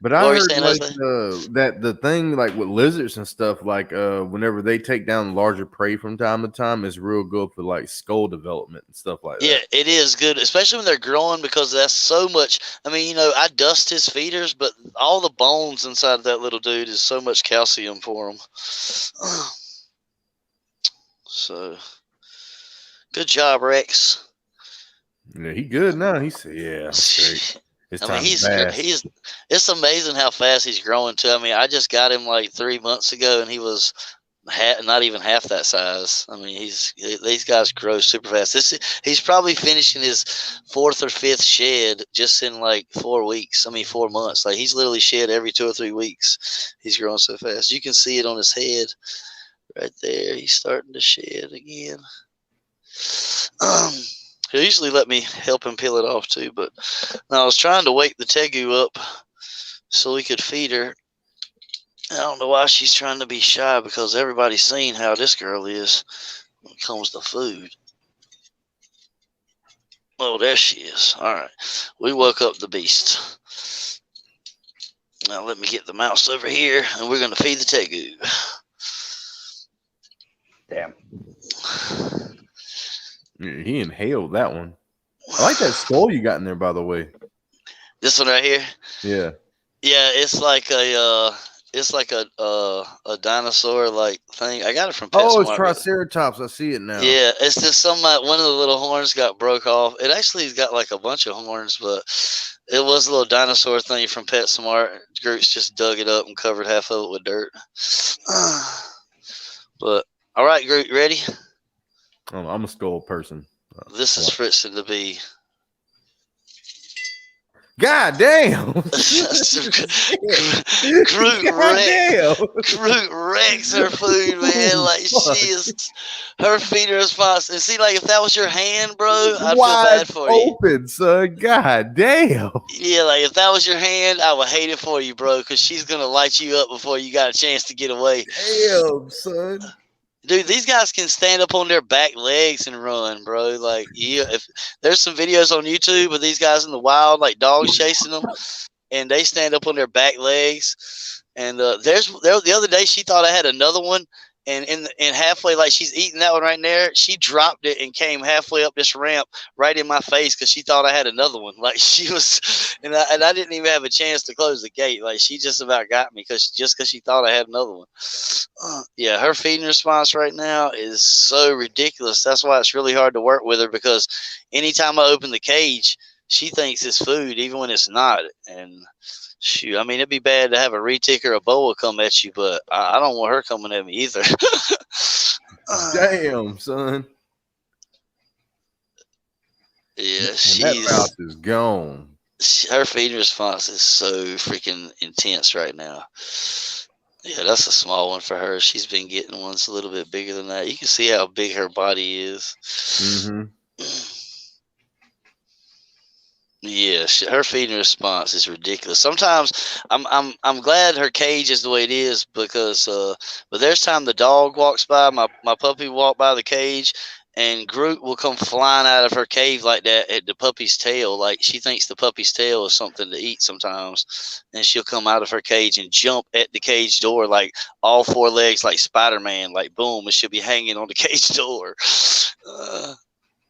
But I heard like that the thing like with lizards and stuff, like whenever they take down larger prey from time to time, is real good for like skull development and stuff like that. Yeah, it is good, especially when they're growing, because that's so much. I mean, I dust his feeders, but all the bones inside of that little dude is so much calcium for him. So, good job, Rex. Yeah, he good now. He said, "Yeah, straight." I mean, he's. It's amazing how fast he's growing too. I mean, I just got him like 3 months ago, and he was not even half that size. I mean, these guys grow super fast. He's probably finishing his 4th or 5th shed just in like 4 weeks. I mean, 4 months. Like he's literally shed every 2 or 3 weeks. He's growing so fast. You can see it on his head. Right there, he's starting to shed again. He'll usually let me help him peel it off too, but now I was trying to wake the tegu up so we could feed her. I don't know why she's trying to be shy, because everybody's seen how this girl is when it comes to food. Oh, there she is. All right, we woke up the beast. Now let me get the mouse over here, and we're going to feed the tegu. Damn. He inhaled that one. I like that skull you got in there, by the way. This one right here. Yeah. Yeah, it's like a dinosaur like thing. I got it from PetSmart. Oh, it's Triceratops. I see it now. Yeah, it's just one of the little horns got broke off. It actually has got like a bunch of horns, but it was a little dinosaur thing from PetSmart. Groot's just dug it up and covered half of it with dirt. But all right, Groot, ready? I'm a skull person. This is Fritzen to be. God damn! Groot wrecks her food, man. Like her feeder is fast. And see, like if that was your hand, bro, I'd feel bad for you. Open, son. God damn. Yeah, like if that was your hand, I would hate it for you, bro, because she's gonna light you up before you got a chance to get away. Damn, son. Dude, these guys can stand up on their back legs and run, bro. Like, yeah, if there's some videos on YouTube of these guys in the wild, like dogs chasing them, and they stand up on their back legs. And the other day, she thought I had another one, and halfway, like she's eating that one right there, she dropped it and came halfway up this ramp right in my face because she thought I had another one. Like she was, and I didn't even have a chance to close the gate. Like she just about got me because she thought I had another one. Yeah, her feeding response right now is so ridiculous. That's why it's really hard to work with her, because anytime I open the cage, she thinks it's food even when it's not. And shoot, I mean, it'd be bad to have a retic or a boa come at you, but I don't want her coming at me either. Damn, son. Yeah, that mouth is gone. Her feeding response is so freaking intense right now. Yeah, that's a small one for her. She's been getting ones a little bit bigger than that. You can see how big her body is. Mm-hmm. Yeah, her feeding response is ridiculous. Sometimes I'm glad her cage is the way it is, because but there's time the dog walks by, my puppy walked by the cage, and Groot will come flying out of her cave like that at the puppy's tail. Like she thinks the puppy's tail is something to eat sometimes, and she'll come out of her cage and jump at the cage door like all four legs, like Spider-Man, like boom, and she'll be hanging on the cage door.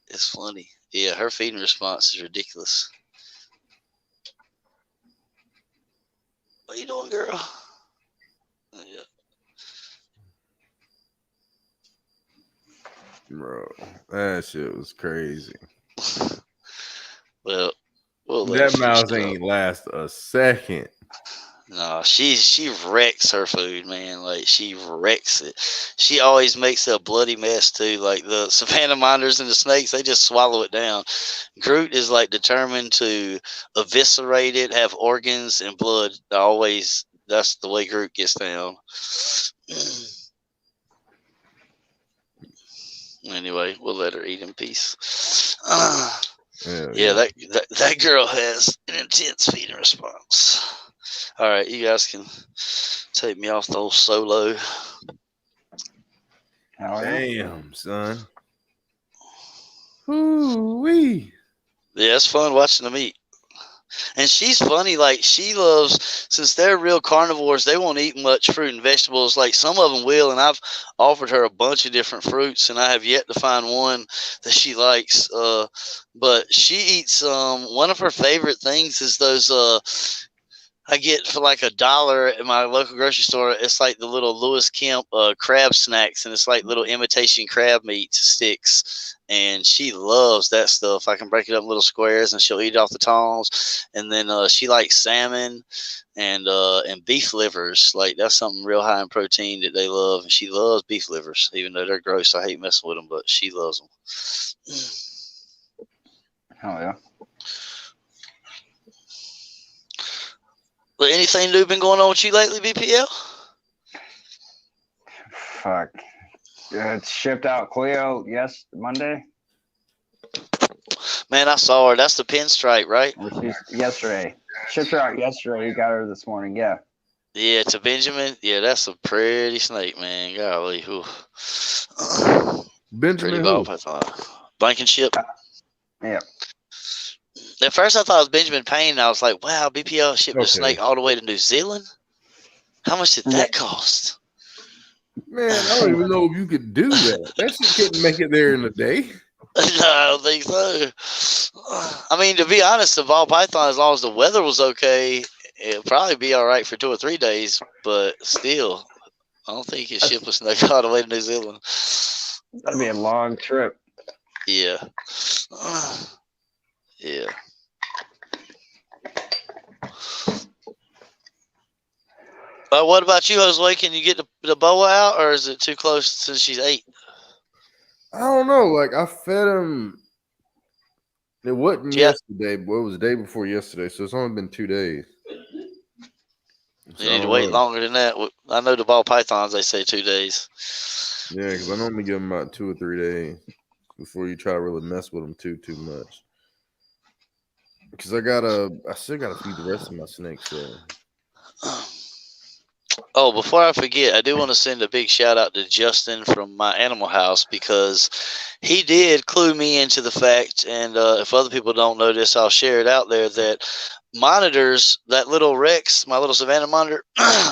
It's funny. Yeah, her feeding response is ridiculous. What you doing, girl? Yeah. Bro, that shit was crazy. Well, that mouse ain't last a second. No, she wrecks her food, man. Like she wrecks it. She always makes a bloody mess too. Like the savannah monitors and the snakes, they just swallow it down. Groot is like determined to eviscerate it, have organs and blood. Always, that's the way Groot gets down. Anyway, we'll let her eat in peace. Yeah, that girl has an intense feeding response. All right, you guys can take me off the old solo. Damn, son. Ooh-wee. Yeah, it's fun watching them eat. And she's funny. Like, she loves, since they're real carnivores, they won't eat much fruit and vegetables. Like, some of them will, and I've offered her a bunch of different fruits, and I have yet to find one that she likes. But she eats, one of her favorite things is those, I get for like $1 at my local grocery store. It's like the little Lewis Kemp crab snacks, and it's like little imitation crab meat sticks. And she loves that stuff. I can break it up in little squares, and she'll eat it off the tongs. And then she likes salmon and beef livers. Like that's something real high in protein that they love. And she loves beef livers, even though they're gross. I hate messing with them, but she loves them. Hell yeah. But anything new been going on with you lately, BPL? Fuck. It's shipped out Cleo Monday. Man, I saw her. That's the pinstripe, right? Yesterday. Shipped her out yesterday. You got her this morning. Yeah. Yeah, to Benjamin. Yeah, that's a pretty snake, man. Golly. Benjamin who? Blankenship. Yeah. At first, I thought it was Benjamin Payne. And I was like, wow, BPL shipped a snake all the way to New Zealand? How much did that cost? Man, I don't even know if you could do that. That shit couldn't make it there in a day. No, I don't think so. I mean, to be honest, the ball python, as long as the weather was okay, it'll probably be all right for 2 or 3 days. But still, I don't think you could ship a snake all the way to New Zealand. That'd be a long trip. Yeah. Yeah. What about you, Jose? Can you get the boa out, or is it too close since she's 8? I don't know. Like, I fed him. It wasn't yesterday, but it was the day before yesterday, so it's only been 2 days. So you need to wait longer than that. I know the ball pythons, they say 2 days. Yeah, because I normally give them about 2 or 3 days before you try to really mess with them too much. Because I still gotta feed the rest of my snakes. So. Oh, before I forget, I do want to send a big shout out to Justin from my animal house, because he did clue me into the fact, and if other people don't know this, I'll share it out there, that monitors, that little Rex, my little Savannah monitor,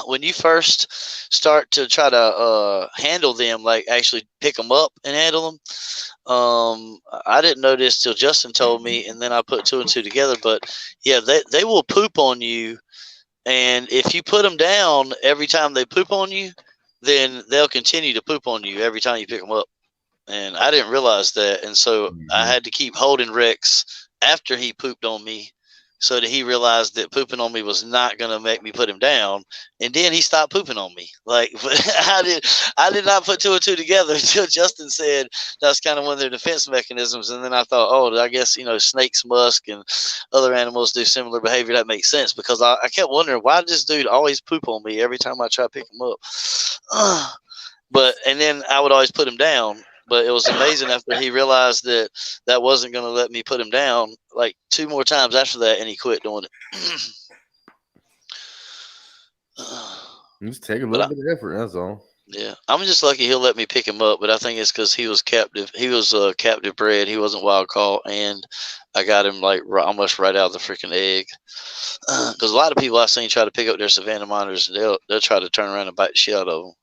when you first start to try to handle them, like actually pick them up and handle them, I didn't know this till Justin told me, and then I put 2 and 2 together. But yeah, they will poop on you, and if you put them down every time they poop on you, then they'll continue to poop on you every time you pick them up. And I didn't realize that, and so I had to keep holding Rex after he pooped on me, so that he realized that pooping on me was not going to make me put him down. And then he stopped pooping on me. Like, I did not put 2 and 2 together until Justin said that's kind of one of their defense mechanisms. And then I thought, oh, I guess, snakes, musk, and other animals do similar behavior. That makes sense, because I kept wondering, why does this dude always poop on me every time I try to pick him up? And then I would always put him down. But it was amazing after he realized that wasn't going to let me put him down, like 2 more times after that, and he quit doing it. Just take a little bit of effort, that's all. Yeah, I'm just lucky he'll let me pick him up, but I think it's because he was captive. He was captive bred. He wasn't wild caught, and I got him like almost right out of the freaking egg. Because a lot of people I've seen try to pick up their Savannah monitors, and they'll try to turn around and bite the shit out of them.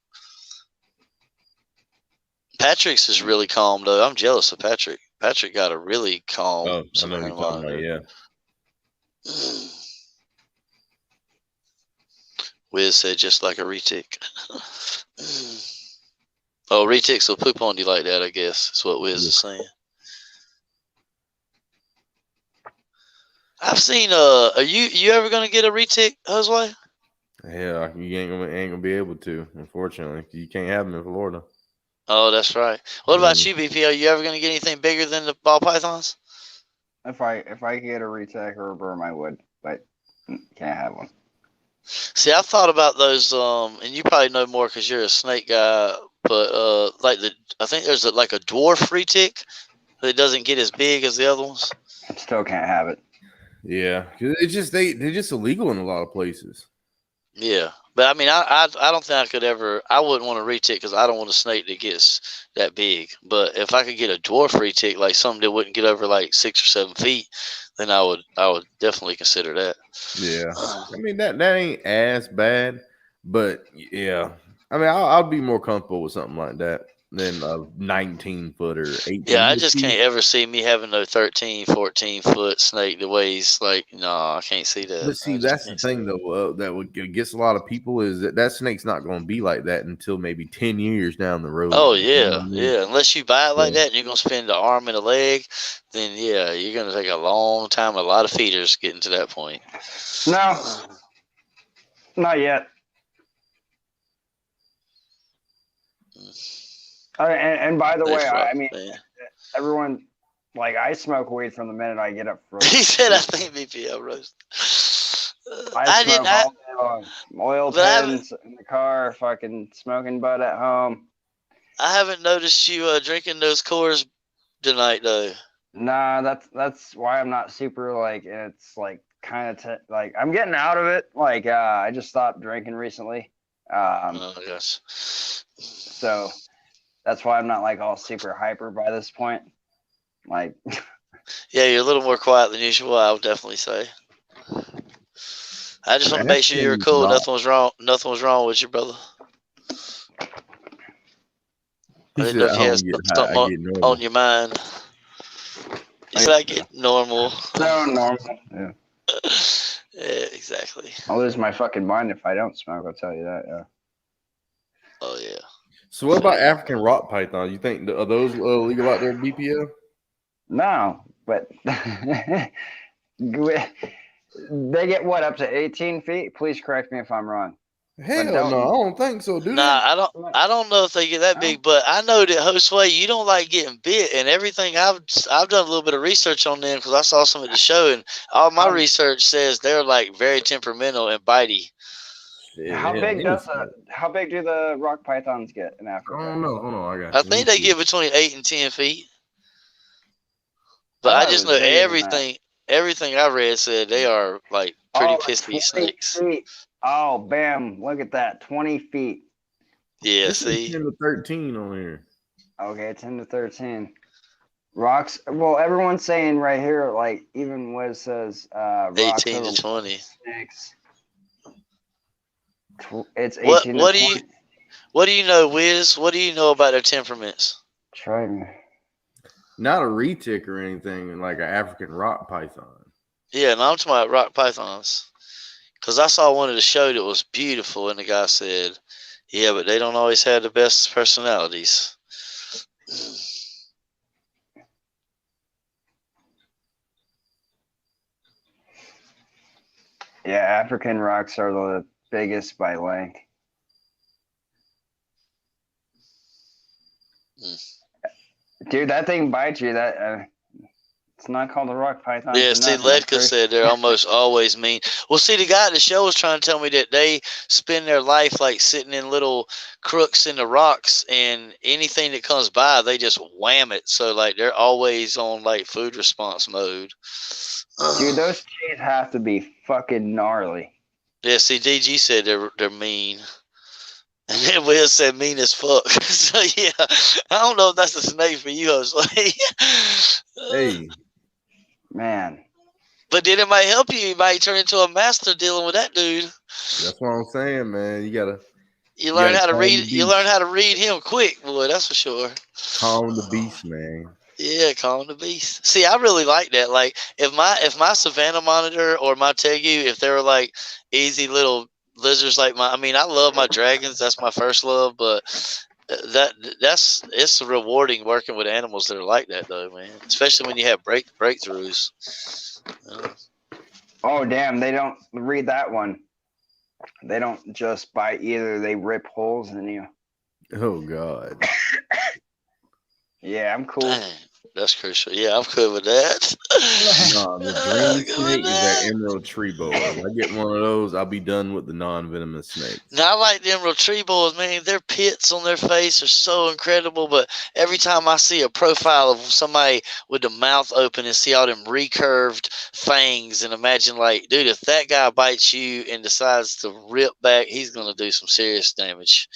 Patrick's is really calm though. I'm jealous of Patrick. Patrick got a really calm Oh, I know who Savannah you're talking about. monitor. Yeah. Wiz said just like a retic. Oh, retics will poop on you like that, I guess. That's what Wiz is saying. I've seen are you ever gonna get a retic, Josue? Yeah, you ain't gonna be able to, unfortunately. You can't have them in Florida. Oh, that's right. What about you, BP? Are you ever gonna get anything bigger than the ball pythons? If I could get a retech or a berm, I would, but can't have one. See, I thought about those, and you probably know more because you're a snake guy. But I think there's like a dwarf retic that doesn't get as big as the other ones. Still can't have it. Yeah, it's just they're just illegal in a lot of places. Yeah, but I mean, I don't think I could ever. I wouldn't want a retic because I don't want a snake that gets that big. But if I could get a dwarf retic, like something that wouldn't get over like 6 or 7 feet, then I would definitely consider that. Yeah, I mean that ain't as bad, but yeah, I mean I'll be more comfortable with something like that than a 19-foot or 18. Yeah, I just can't ever see me having no 13, 14-foot snake that weighs like, no, I can't see that. But see, that's the thing though that would gets a lot of people is that snake's not going to be like that until maybe 10 years down the road. Oh yeah, yeah. Unless you buy it like that and you're gonna spend the arm and a leg, then yeah, you're gonna take a long time. A lot of feeders getting to that point. No, not yet. And by the way, I mean, everyone, like, I smoke weed from the minute I get up. He said, "I think BPL roast." I smoke all day long. Oil pins in the car, fucking smoking bud at home. I haven't noticed you drinking those Coors tonight, though. Nah, that's why I'm not super like. It's like kind of like I'm getting out of it. Like I just stopped drinking recently. Oh gosh. So that's why I'm not like all super hyper by this point. Like. Yeah, you're a little more quiet than usual. I would definitely say. I just want to make sure you're cool. Nothing was wrong. Nothing was wrong with you, brother. I didn't know if you had something on your mind. You said I get normal. No, normal. Yeah. Yeah, exactly. I'll lose my fucking mind if I don't smoke. I'll tell you that. Yeah. Oh yeah. So what about African rock python? You think are those legal out there at BPL? No, but they get what, up to 18 feet? Please correct me if I'm wrong. Hell no, I don't think so, dude. Nah, I don't know if they get that big, but I know that Josue, you don't like getting bit, and everything. I've done a little bit of research on them because I saw some at the show, and all my research says they're like very temperamental and bitey. Yeah, how big do the rock pythons get in Africa? I don't know. Hold on, I got you. I think they get between 8 and 10 feet. But I just know everything I read said they are like pretty pissy snakes. Feet. Oh, bam. Look at that. 20 feet. Yeah, this see? Is 10 to 13 on here. Okay, 10 to 13. Rocks. Well, everyone's saying right here, like, even Wiz says, 18 to 20. It's 18 to 20. What do you know, Wiz? What do you know about their temperaments? Try me. Not a retic or anything, like an African rock python. Yeah, no, I'm talking about rock pythons. Because I saw one at the show that was beautiful, and the guy said, yeah, but they don't always have the best personalities. Yeah, African rocks are the biggest by length. Dude, that thing bites you. That it's not called a rock python. Yeah, see, Ledka said they're almost always mean. Well, see, the guy at the show was trying to tell me that they spend their life like sitting in little crooks in the rocks, and anything that comes by, they just wham it. So, like, they're always on like food response mode. Dude, those cheese have to be fucking gnarly. Yeah, see, DG said they're mean. And then Will said mean as fuck. So yeah, I don't know if that's a snake for you, Jose. Hey, Man. But then it might help you. You might turn into a master dealing with that dude. that's what I'm saying, man. You gotta Learn gotta how to calm read. the You learn beast. how to read him quick, boy. That's for sure. Calm the beast, man. Yeah, calm the beast. See, I really like that. Like, if my Savannah monitor or my Tegu, if they were like easy little lizards like I mean, I love my dragons. That's my first love. But it's rewarding working with animals that are like that, though, man. Especially when you have breakthroughs. Oh, damn. They don't read that one. They don't just bite either. They rip holes in you. Oh God. Yeah, I'm cool. Dang, that's crucial. Yeah, I'm good with that. Nah, the I'm dream good with snake is that that. emerald tree boa. If I get one of those, I'll be done with the non-venomous snakes. Now, I like the emerald tree boas, man. Their pits on their face are so incredible. But every time I see a profile of somebody with the mouth open and see all them recurved fangs, and imagine, like, dude, if that guy bites you and decides to rip back, he's going to do some serious damage.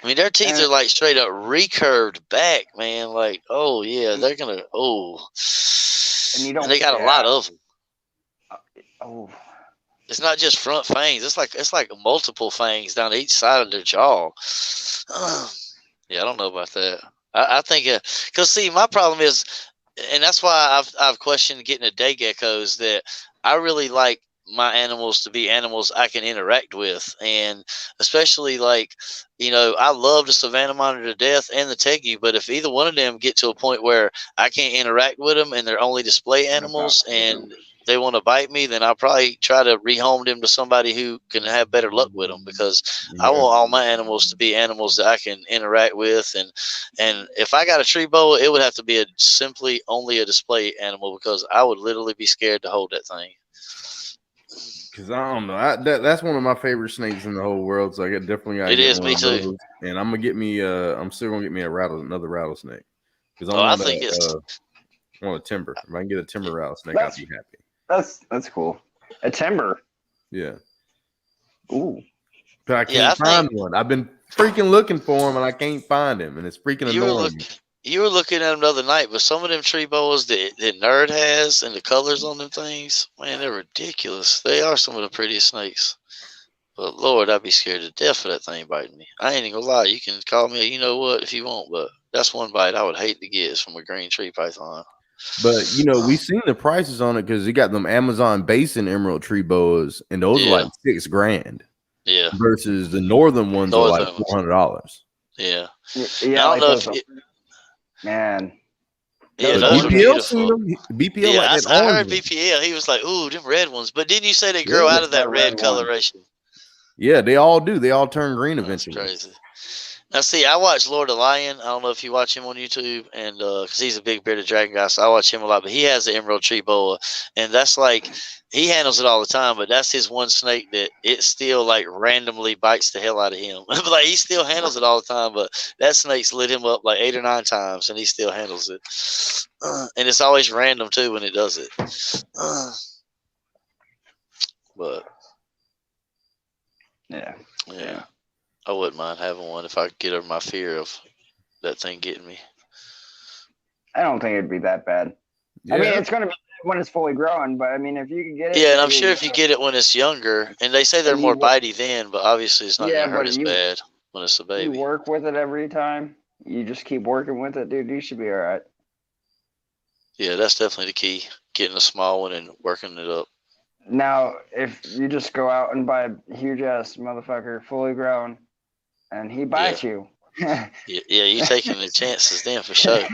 I mean, their teeth are like straight up recurved back, man. Like, oh yeah, they're gonna. And you don't. And they got a lot of them. Oh. It's not just front fangs. It's like multiple fangs down each side of their jaw. Yeah, I don't know about that. I think because see, my problem is, and that's why I've questioned getting a day geckos. That I really like my animals to be animals I can interact with, and especially like, I love the Savannah monitor to death and the Tegu, but if either one of them get to a point where I can't interact with them and they're only display animals and they want to bite me, then I'll probably try to rehome them to somebody who can have better luck with them, because I want all my animals to be animals that I can interact with. And if I got a tree boa, it would have to be simply only a display animal, because I would literally be scared to hold that thing. Because I don't know, that's one of my favorite snakes in the whole world. So I definitely gotta It get is, one me of too. those. And I'm gonna get me. I'm still gonna get me another rattlesnake. Because I think it's. I want a timber. If I can get a timber rattlesnake, I'll be happy. That's cool. A timber. Yeah. Ooh. But I can't find one. I've been freaking looking for him and I can't find him, and it's freaking annoying me. You were looking at them the other night, but some of them tree boas that Nerd has and the colors on them things, man, they're ridiculous. They are some of the prettiest snakes. But Lord, I'd be scared to death of that thing biting me. I ain't even gonna lie. You can call me, you know what, if you want, but that's one bite I would hate to get, is from a green tree python. But we've seen the prices on it, because you got them Amazon basin emerald tree boas, and those are like $6,000. Yeah. Versus the northern ones are like $400. Yeah, Yeah. I don't like know those. Man. Yeah, those are beautiful. BPL, yeah, like I heard BPL. He was like, "Ooh, them red ones." But didn't you say they grow out of that red coloration? Yeah, they all do. They all turn green eventually. That's crazy. Now, see, I watch Lord of Lion. I don't know if you watch him on YouTube, and because he's a big bearded dragon guy, so I watch him a lot. But he has the emerald tree boa, and that's like, he handles it all the time. But that's his one snake that it still like randomly bites the hell out of him. Like, he still handles it all the time, but that snake's lit him up like 8 or 9 times, and he still handles it. And it's always random too when it does it. But yeah. I wouldn't mind having one if I could get over my fear of that thing getting me. I don't think it'd be that bad. Yeah. I mean, it's going to be when it's fully grown, but I mean, if you can get it. Yeah, and I'm sure if you get it when it's younger, and they say they're more bitey then, but obviously it's not going to hurt as bad when it's a baby. You work with it every time. You just keep working with it, dude. You should be all right. Yeah, that's definitely the key. Getting a small one and working it up. Now, if you just go out and buy a huge ass motherfucker, fully grown, and he bites you. Yeah, you're taking the chances then for sure.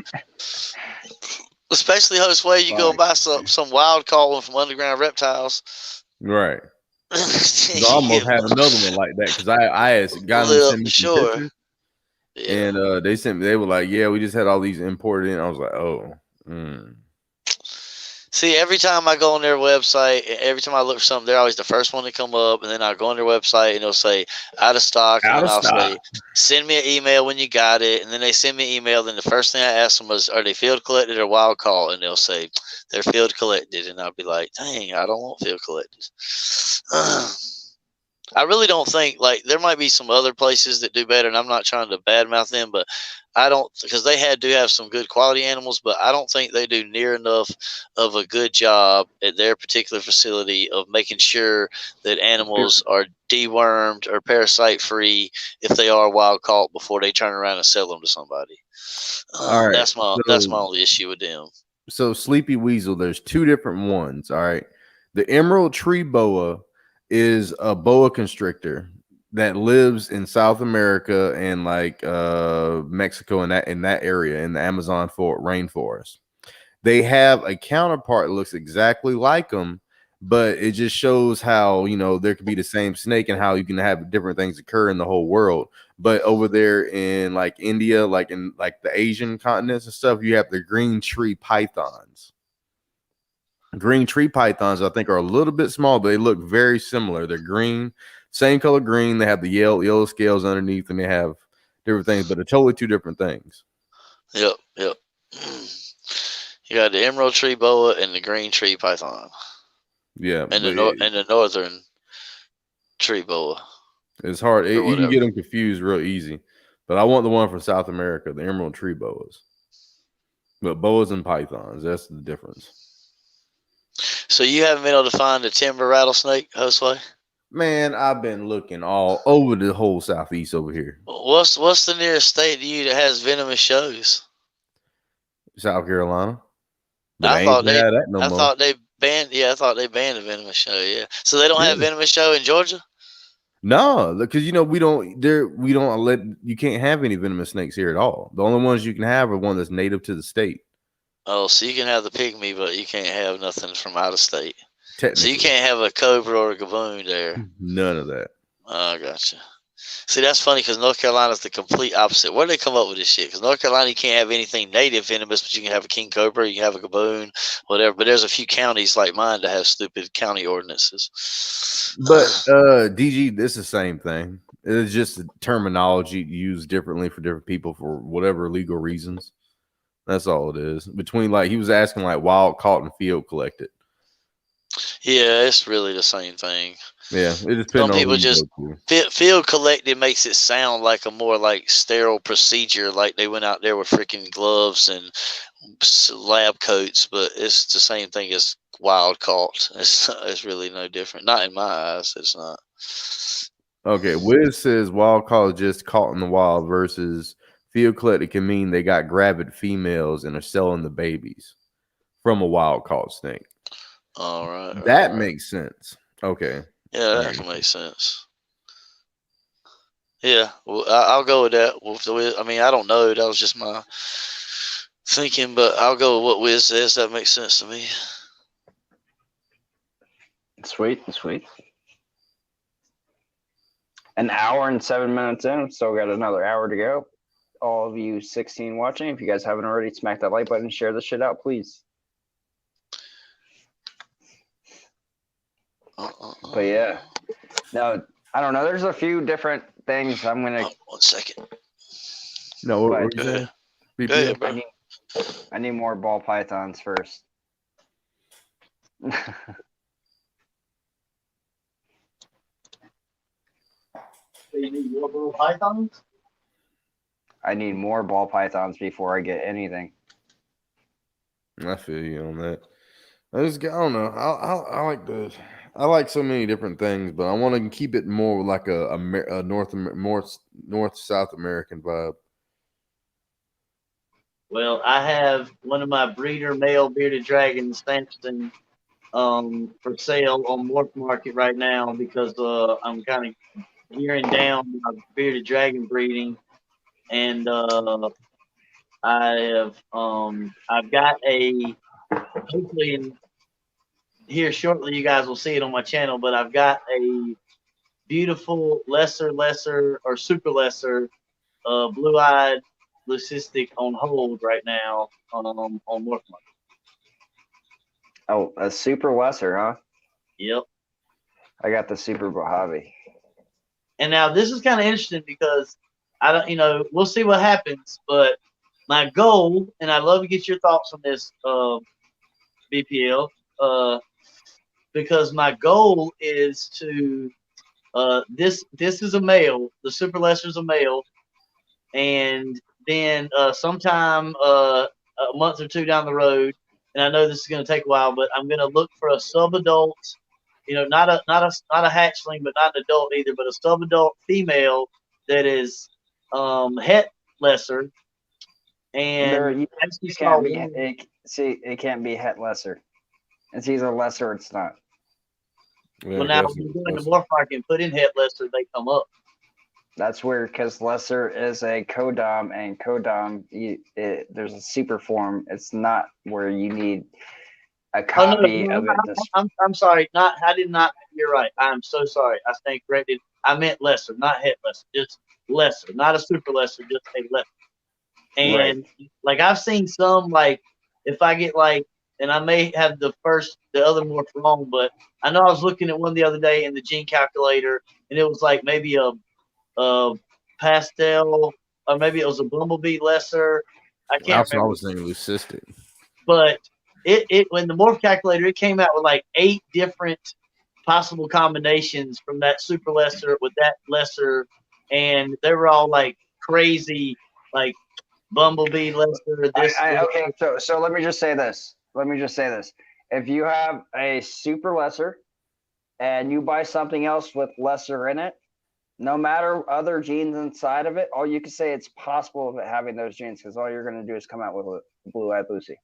Especially Jose, you go buy some wild caught one from Underground Reptiles. Right. I almost had another one like that, because I got them to send me some pictures. Yeah. And they were like, yeah, we just had all these imported in. I was like, oh. See, every time I go on their website, every time I look for something, they're always the first one to come up. And then I go on their website and it'll say out of stock. And then I'll say, send me an email when you got it. And then they send me an email. Then the first thing I ask them was, are they field collected or wild caught? And they'll say, they're field collected. And I'll be like, dang, I don't want field collected. I really don't think, like, there might be some other places that do better, and I'm not trying to badmouth them, but I don't, because they do have some good quality animals, but I don't think they do near enough of a good job at their particular facility of making sure that animals are dewormed or parasite free if they are wild caught before they turn around and sell them to somebody. All right. That's my only issue with them. So Sleepy Weasel, there's two different ones. All right. The emerald tree boa is a boa constrictor that lives in South America and like Mexico in that area in the Amazon rainforest. They have a counterpart that looks exactly like them, but it just shows how, you know, there could be the same snake and how you can have different things occur in the whole world. But over there in like India, like in like the Asian continents and stuff, you have the green tree pythons. Green tree pythons, I think, are a little bit small, but they look very similar. They're green, same color green. They have the yellow scales underneath, and they have different things, but they're totally two different things. Yep. You got the emerald tree boa and the green tree python. Yeah, and the northern tree boa. It's hard. You can get them confused real easy. But I want the one from South America, the emerald tree boas. But boas and pythons, that's the difference. So you haven't been able to find a timber rattlesnake, Josue? Man, I've been looking all over the whole southeast over here. What's the nearest state to you that has venomous shows? South Carolina. But I thought they banned the venomous show. Yeah, so they don't have venomous show in Georgia. No, because you know we don't let you can't have any venomous snakes here at all. The only ones you can have are one that's native to the state. Oh, so you can have the pygmy, but you can't have nothing from out of state. So you can't have a cobra or a gaboon there. None of that. Oh, gotcha. See, that's funny because North Carolina is the complete opposite. Where did they come up with this shit? Because North Carolina, you can't have anything native venomous, but you can have a king cobra, you can have a gaboon, whatever. But there's a few counties like mine that have stupid county ordinances. But DG, this is the same thing. It's just the terminology used differently for different people for whatever legal reasons. That's all it is. Between like he was asking like wild caught and field collected. Yeah, it's really the same thing. Yeah, it depends. Some people just field collected makes it sound like a more like sterile procedure, like they went out there with freaking gloves and lab coats, but it's the same thing as wild caught. It's really no different. Not in my eyes, it's not. Okay, Wiz says wild caught is just caught in the wild versus field collected can mean they got gravid females and are selling the babies from a wild caught snake. All right. That makes sense. Okay. Yeah, that can make sense. Yeah, well, I'll go with that. I mean, I don't know. That was just my thinking, but I'll go with what Wiz says. That makes sense to me. Sweet. An hour and 7 minutes in. Still got another hour to go. All of you 16 watching, if you guys haven't already, smack that like button and share this shit out, please. But yeah, no, I don't know. There's a few different things I'm gonna. 1 second. No, what were you saying? I need more ball pythons first. You need more ball pythons? I need more ball pythons before I get anything. I feel you on that. I don't know. I like so many different things, but I want to keep it more like a North South American vibe. Well, I have one of my breeder male bearded dragons, Samson, for sale on Morph Market right now because I'm kind of gearing down my bearded dragon breeding, and I've got a hopefully here shortly you guys will see it on my channel, but I've got a beautiful lesser or super lesser blue-eyed leucistic on hold right now on Morph Market. Oh, a super lesser, huh? Yep. I got the super Mojave. And now this is kind of interesting because I don't, we'll see what happens, but my goal, and I'd love to get your thoughts on this, BPL, because my goal is to This is a male. The super lesser is a male, and then sometime a month or two down the road, and I know this is going to take a while, but I'm going to look for a subadult. Not a hatchling, but not an adult either, but a subadult female that is het lesser. And You actually can't be it can't be het lesser. It's either lesser or it's not. Yeah, well, now when you're doing the morph market and put in het lesser, they come up. That's weird because lesser is a codom, and codom there's a super form. It's not where you need a copy of it. I'm sorry. I did not. You're right. I'm so sorry. I stand corrected. I meant lesser, not het lesser. Just lesser, not a super lesser. Just a lesser. And like I've seen some, like if I get like, and I may have the other morph wrong, but I know I was looking at one the other day in the gene calculator, and it was like maybe a pastel, or maybe it was a bumblebee lesser. I can't remember. I was thinking leucistic. But it when the morph calculator, it came out with like 8 different possible combinations from that super lesser with that lesser, and they were all like crazy, like bumblebee lesser. Okay, so let me just say this. If you have a super lesser and you buy something else with lesser in it, no matter other genes inside of it, all you can say it's possible of it having those genes, because all you're going to do is come out with a blue-eyed Lucy.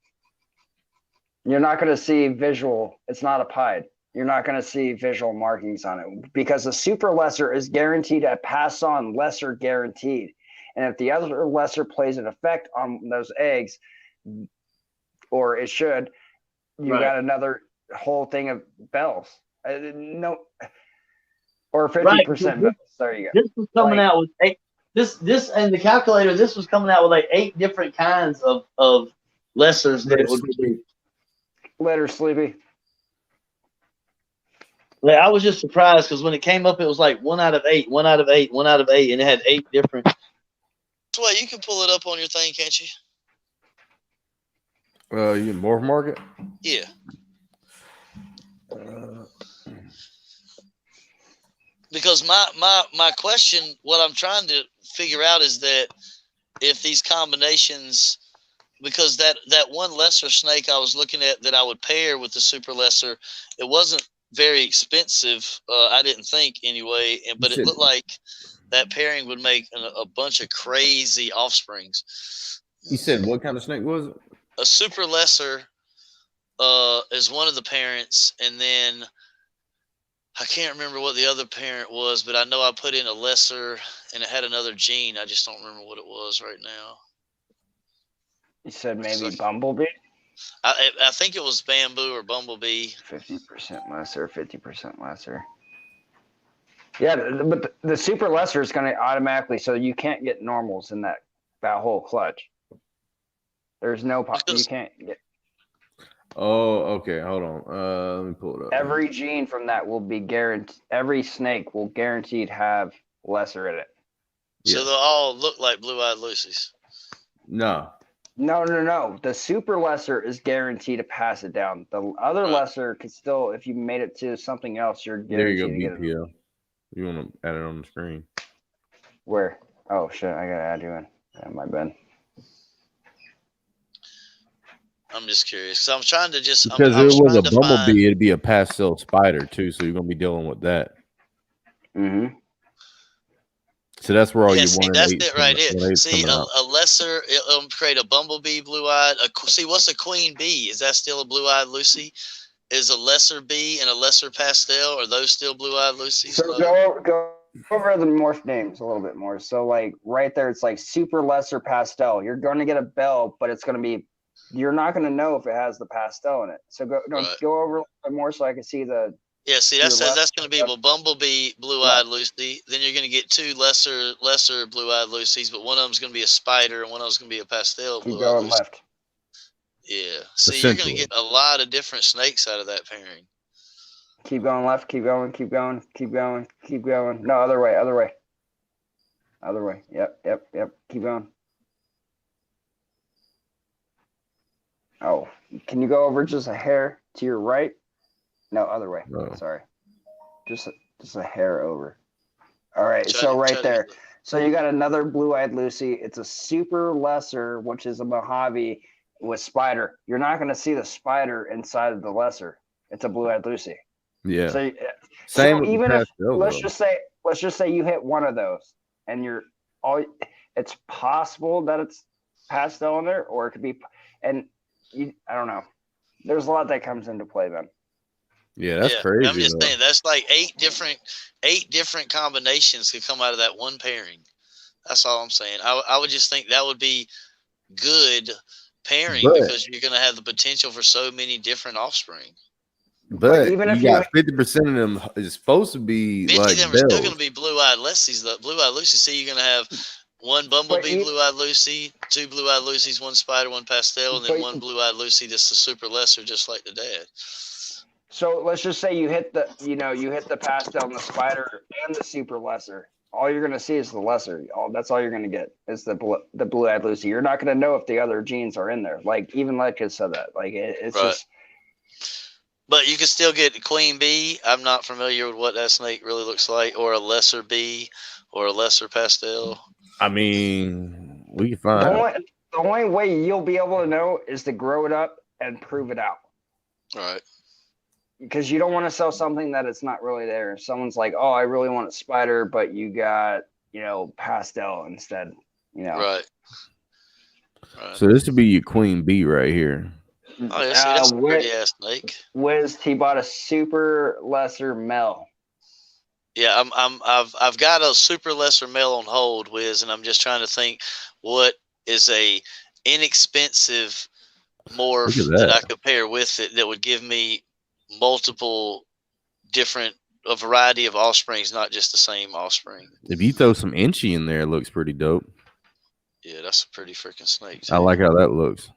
You're not going to see visual. It's not a pied. You're not going to see visual markings on it because the super lesser is guaranteed to pass on lesser guaranteed. And if the other lesser plays an effect on those eggs, or it should, you got another whole thing of bells. No, or 50% bells. There you go. This was coming out with 8. This and the calculator. This was coming out with like 8 different kinds of lessers that it would be. Later, Sleepy. Like, I was just surprised because when it came up, it was like 1 out of 8, 1 out of 8, 1 out of 8, and it had 8 different. Wait, you can pull it up on your thing, can't you? You can morph market? Yeah. Because my question, what I'm trying to figure out is that if these combinations, because that one lesser snake I was looking at that I would pair with the super lesser, it wasn't very expensive. I didn't think anyway, but it looked like that pairing would make a bunch of crazy offsprings. You said what kind of snake was it? A super lesser is one of the parents, and then I can't remember what the other parent was, but I know I put in a lesser and it had another gene. I just don't remember what it was right now. You said maybe bumblebee? I think it was bamboo or bumblebee. 50% lesser, 50% lesser. Yeah, but the super lesser is going to automatically, so you can't get normals in that whole clutch. There's no you can't get. Oh, okay. Hold on. Let me pull it up. Every gene from that will be guaranteed. Every snake will guaranteed have lesser in it. So they'll all look like blue-eyed Lucy's. No. The super lesser is guaranteed to pass it down. The other lesser could still, if you made it to something else, you're guaranteed to get it. There you go, BPL. You want to add it on the screen? Where? Oh shit! I gotta add you in. My bad. I'm just curious. So I'm trying to just because if it was a bumblebee, it'd be a pastel spider too. So you're gonna be dealing with that. Mm-hmm. So that's where all you want. That's it right here. See, a lesser, it'll create a bumblebee, blue-eyed. See, what's a queen bee? Is that still a blue-eyed Lucy? Is a lesser bee and a lesser pastel? Are those still blue-eyed Lucy's? So go over the morph names a little bit more. So like right there, it's like super lesser pastel. You're going to get a bell, but it's going to be. You're not going to know if it has the pastel in it. So go over a little bit more so I can see the. Yeah, see, that's going to be bumblebee, blue-eyed Lucy. Then you're going to get 2 lesser blue-eyed Lucy's, but one of them's going to be a spider and one of them's going to be a pastel blue-eyed Lucy. Keep going left. Yeah. See, you're going to get a lot of different snakes out of that pairing. Keep going left. Keep going. Keep going. Keep going. Keep going. No, other way. Other way. Other way. Yep. Keep going. Oh, can you go over just a hair to your right? No, other way. No. Sorry. Just a hair over. All right, so right Try to there. get So you got another blue-eyed Lucy. It's a super lesser, which is a Mojave with spider. You're not going to see the spider inside of the lesser. It's a blue-eyed Lucy. Yeah. So, Same so with the even if pastel, let's though. just say you hit one of those, and you're all. It's possible that it's pastel in there, or it could be, and I don't know. There's a lot that comes into play then. Yeah, that's yeah, I'm crazy just though. saying that's like eight different combinations could come out of that one pairing. That's all I'm saying. I would just think that would be good pairing But because you're going to have the potential for so many different offspring. But even you if you got 50% of them is supposed to be 50 like of them are still going to bells. be blue-eyed Lucy's. The blue-eyed Lucy. See, you're going to have one but bumblebee e- blue-eyed Lucy, two blue-eyed Lucy's, one spider, one pastel, and then but one blue-eyed Lucy that's the super lesser, just like the dad. so let's just say you hit the pastel and the spider and the super lesser. All you're gonna see is the lesser. That's all you're gonna get is the blue-eyed Lucy. You're not gonna know if the other genes are in there. Like even Ledka said that. Like it's Right. just. But you can still get queen bee. I'm not familiar with what that snake really looks like, or a lesser bee, or a lesser pastel. I mean, we can The find out. only way you'll be able to know is to grow it up and prove it out. Right. Because you don't want to sell something that it's not really there. If someone's like, "Oh, I really want a spider," but you got pastel instead. Right. Right. So this would be your queen bee right here. Oh yeah, see, that's a Wiz, pretty ass snake. he bought a super lesser male. Yeah, I've got a super lesser male on hold, Wiz, and I'm just trying to think what is a inexpensive Look at morph that I that. could pair with it that would give me multiple different a variety of offsprings, not just the same offspring. If you throw some inchy in there, it looks pretty dope. Yeah, that's a pretty freaking snake I too. like how that looks.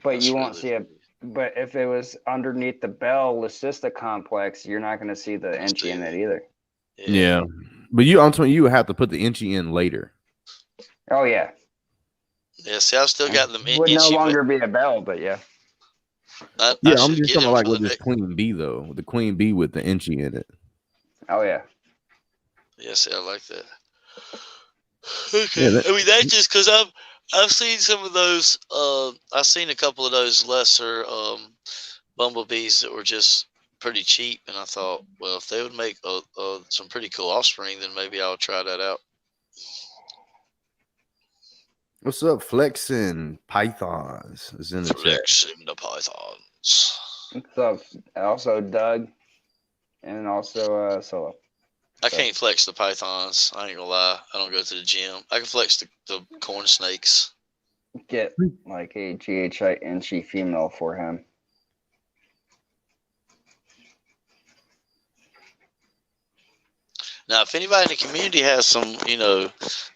But That's you won't really see it. But if it was underneath the Bell Leucistica complex, you're not going to see the inchy in it either. Yeah. But I'm telling you would have to put the inchy in later. Oh yeah. Yeah, see, I've still got them Would no inchy. longer be a Bell, but yeah. I I'm should just get talking him like for with the this next. queen bee though. The queen bee with the inchy in it. Oh yeah. Yeah, see, I like that. Okay, Yeah, I mean that's just because I've seen some of those. I've seen a couple of those lesser bumblebees that were just pretty cheap, and I thought, well, if they would make some pretty cool offspring, then maybe I'll try that out. What's up, Flexing Pythons? Is in the chat. Flexing the pythons. So also Doug, and also Solo. I can't flex the pythons. I ain't gonna lie. I don't go to the gym. I can flex the corn snakes. Get like a GHI inchy female for him. Now, if anybody in the community has some,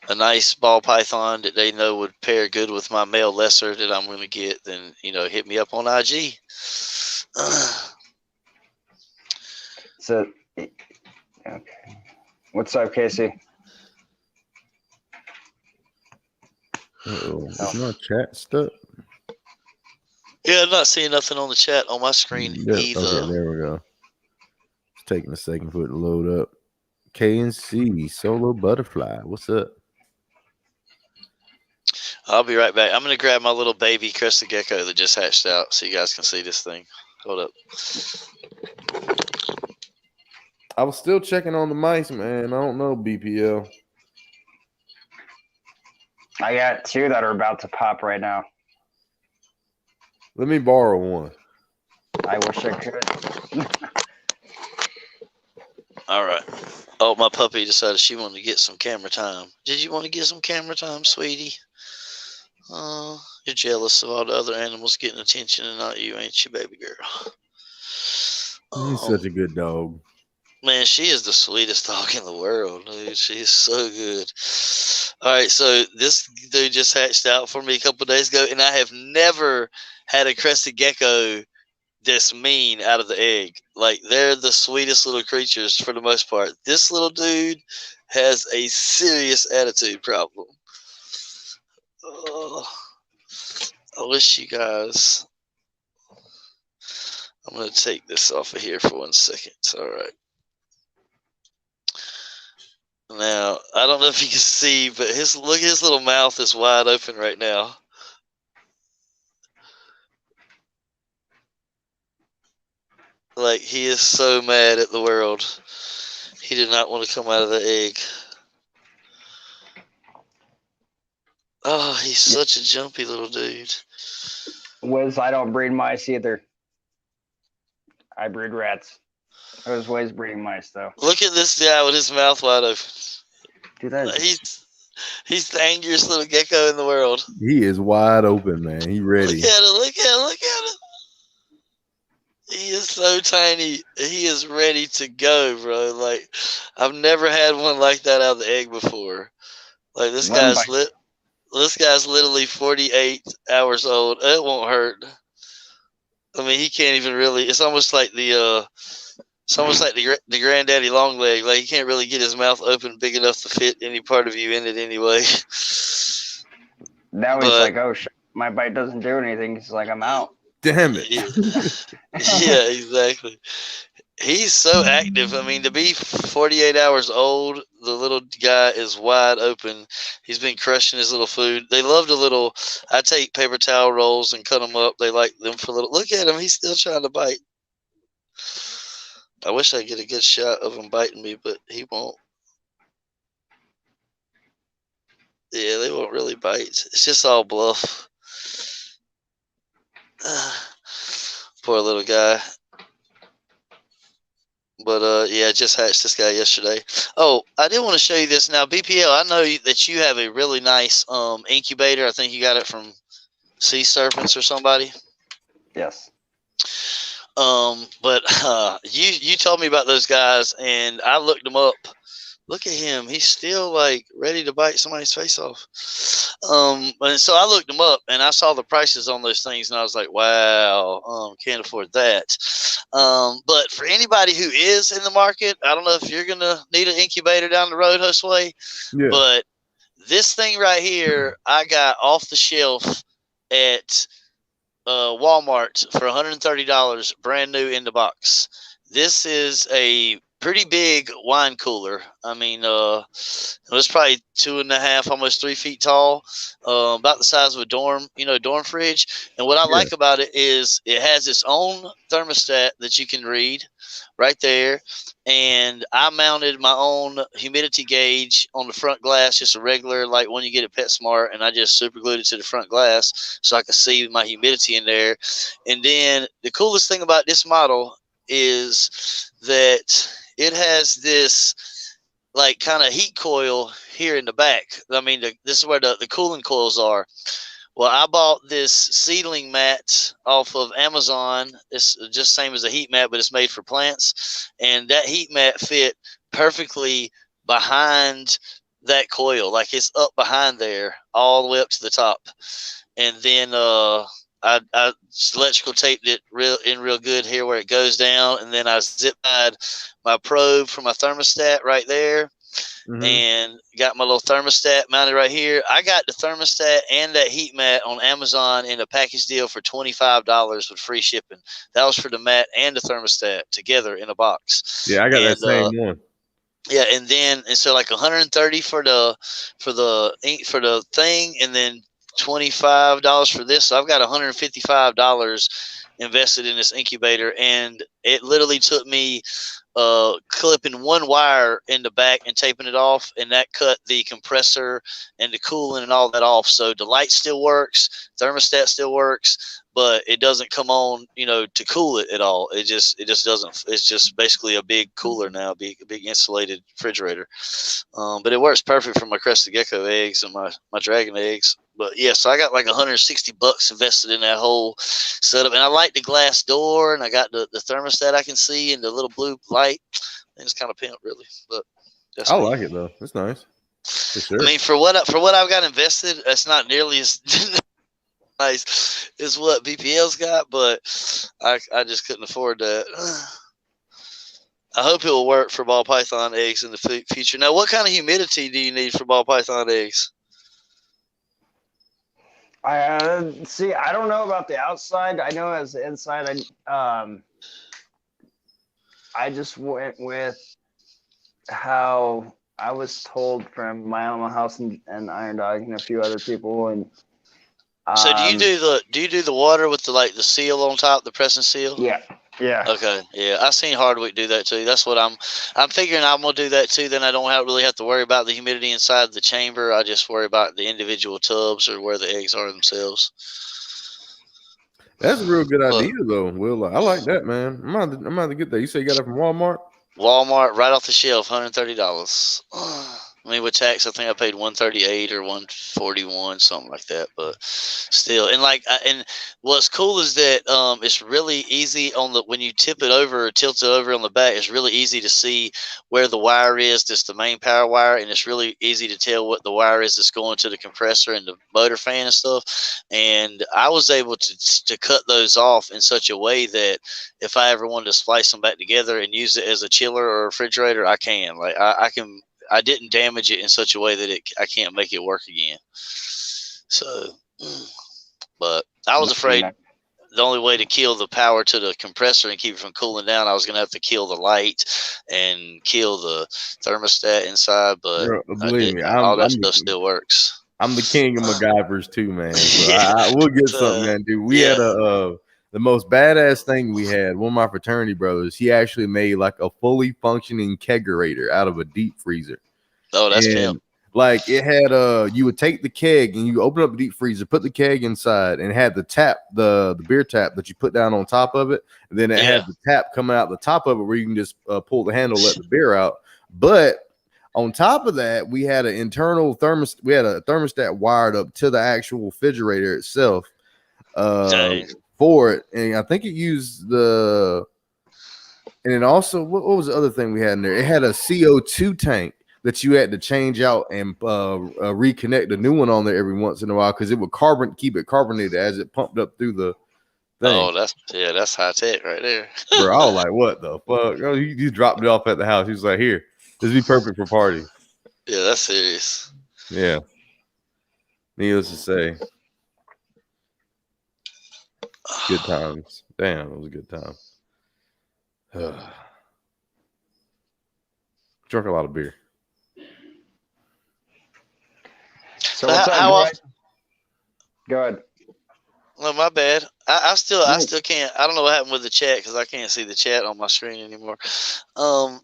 a nice ball python that they know would pair good with my male lesser that I'm going to get, then, hit me up on IG. So, okay. What's up, Casey? Is my chat stuck? Yeah, I'm not seeing nothing on the chat on my screen either. Okay, there we go. It's taking a second for it to load up. KNC Solo Butterfly. What's up? I'll be right back. I'm going to grab my little baby crested gecko that just hatched out so you guys can see this thing. Hold up. I was still checking on the mice, man. I don't know, BPL. I got two that are about to pop right now. Let me borrow one. I wish I could. All right. Oh, my puppy decided she wanted to get some camera time. Did you want to get some camera time, sweetie? Oh, you're jealous of all the other animals getting attention and not you, ain't you, baby girl? He's such a good dog. Man, she is the sweetest dog in the world, dude. She is so good. All right, so this dude just hatched out for me a couple of days ago, and I have never had a crested gecko this mean out of the egg. Like, they're the sweetest little creatures for the most part. This little dude has a serious attitude problem. Oh, I wish you guys. I'm going to take this off of here for 1 second. It's all right. Now, I don't know if you can see, but look at his little mouth is wide open right now. Like, he is so mad at the world. He did not want to come out of the egg. Oh, he's such a jumpy little dude. Wiz, I don't breed mice either. I breed rats. I was Wiz breeding mice though. Look at this guy with his mouth wide open. Dude, that is... He's the angriest little gecko in the world. He is wide open, man. He ready. Look at him! Look at him! Look at him! He is so tiny. He is ready to go, bro. Like, I've never had one like that out of the egg before. Like, this guy's literally 48 hours old. It won't hurt. I mean, he can't even really. It's almost like the granddaddy long leg. Like, he can't really get his mouth open big enough to fit any part of you in it anyway. Now he's like, oh, my bite doesn't do anything. He's like, I'm out. Damn it. Yeah, exactly. He's so active. I mean, to be 48 hours old, the little guy is wide open. He's been crushing his little food. They love the little. I take paper towel rolls and cut them up. They like them for little. Look at him. He's still trying to bite. I wish I could get a good shot of him biting me, but he won't. Yeah, they won't really bite. It's just all bluff. Poor little guy. But yeah, I just hatched this guy yesterday. Oh, I did want to show you this now. BPL, I know that you have a really nice incubator. I think you got it from Sea Serpents or somebody. Yes. But you told me about those guys, and I looked them up. Look at him. He's still like ready to bite somebody's face off. And so I looked them up and I saw the prices on those things and I was like, wow, can't afford that. But for anybody who is in the market, I don't know if you're going to need an incubator down the road, Josue, but this thing right here, I got off the shelf at Walmart for $130, brand new in the box. This is a pretty big wine cooler. I mean, it was probably 2.5, almost 3 feet tall, about the size of a dorm fridge. And what I like about it is it has its own thermostat that you can read right there. And I mounted my own humidity gauge on the front glass, just a regular, like one you get at PetSmart, and I just super glued it to the front glass so I could see my humidity in there. And then the coolest thing about this model is that it has this like kind of heat coil here in the back. I mean, this is where the cooling coils are. Well, I bought this seedling mat off of Amazon. It's just same as a heat mat, but it's made for plants. And that heat mat fit perfectly behind that coil. Like it's up behind there all the way up to the top. And then I electrical taped it real good here where it goes down, and then I zip tied my probe for my thermostat right there, and got my little thermostat mounted right here. I got the thermostat and that heat mat on Amazon in a package deal for $25 with free shipping. That was for the mat and the thermostat together in a box. Yeah, I got that same one. Yeah, and then so like $130 for the thing, and then $25 for this. So I've got $155 invested in this incubator, and it literally took me clipping one wire in the back and taping it off, and that cut the compressor and the cooling and all that off. So the light still works, thermostat still works, but it doesn't come on, to cool it at all. It just doesn't. It's just basically a big cooler now, a big insulated refrigerator. But it works perfect for my crested gecko eggs and my dragon eggs. But yeah, so I got like $160 invested in that whole setup, and I like the glass door, and I got the thermostat I can see, and the little blue light. It's kind of pimp, really, but that's I like it though. It's nice. For sure. I mean, for what I've got invested, it's not nearly as nice as what BPL's got, but I just couldn't afford that. I hope it will work for ball python eggs in the future. Now, what kind of humidity do you need for ball python eggs? See, I don't know about the outside. I know as the inside, I just went with how I was told from my Animal House and Iron Dog and a few other people, and So do you do the water with the seal on top, the pressing seal? yeah. Okay, yeah, I seen Hardwick do that too. That's what I'm figuring I'm gonna do that too. Then I don't really have to worry about the humidity inside the chamber. I just worry about the individual tubs or where the eggs are themselves. That's a real good But idea, though. Will, I like that, man. I'm about to get that. You say you got it from Walmart? Walmart, right off the shelf, $130. I mean, with tax, I think I paid 138 or 141, something like that. But still, and what's cool is that it's really easy when you tip it over or tilt it over on the back. It's really easy to see where the wire is. That's the main power wire, and it's really easy to tell what the wire is that's going to the compressor and the motor fan and stuff. And I was able to cut those off in such a way that if I ever wanted to splice them back together and use it as a chiller or refrigerator, I can. I can. I didn't damage it in such a way that I can't make it work again. So, but I was afraid the only way to kill the power to the compressor and keep it from cooling down, I was going to have to kill the light and kill the thermostat inside. But Bro, believe me, all that stuff still works. I'm the king of MacGyvers too, man. So I will get something, man, dude. We had the most badass thing we had. One of my fraternity brothers, he actually made like a fully functioning kegerator out of a deep freezer. Oh, that's pimp. Like it had you would take the keg and you open up the deep freezer, put the keg inside, and it had the tap, the beer tap that you put down on top of it. And then it had the tap coming out the top of it where you can just pull the handle, let the beer out. But on top of that, we had an internal thermostat. We had a thermostat wired up to the actual refrigerator itself for it, and I think it used and then also what was the other thing we had in there? It had a CO2 tank that you had to change out and reconnect a new one on there every once in a while because it would keep it carbonated as it pumped up through the thing. Oh, that's high tech right there. Bro, I was like, what the fuck? Oh, you dropped it off at the house. He was like, here. This would be perfect for parties. Yeah, that's serious. Yeah. Needless to say. Good times. Damn, it was a good time. Drunk a lot of beer. So what's up, go ahead. No, my bad. I still can't. I don't know what happened with the chat because I can't see the chat on my screen anymore. How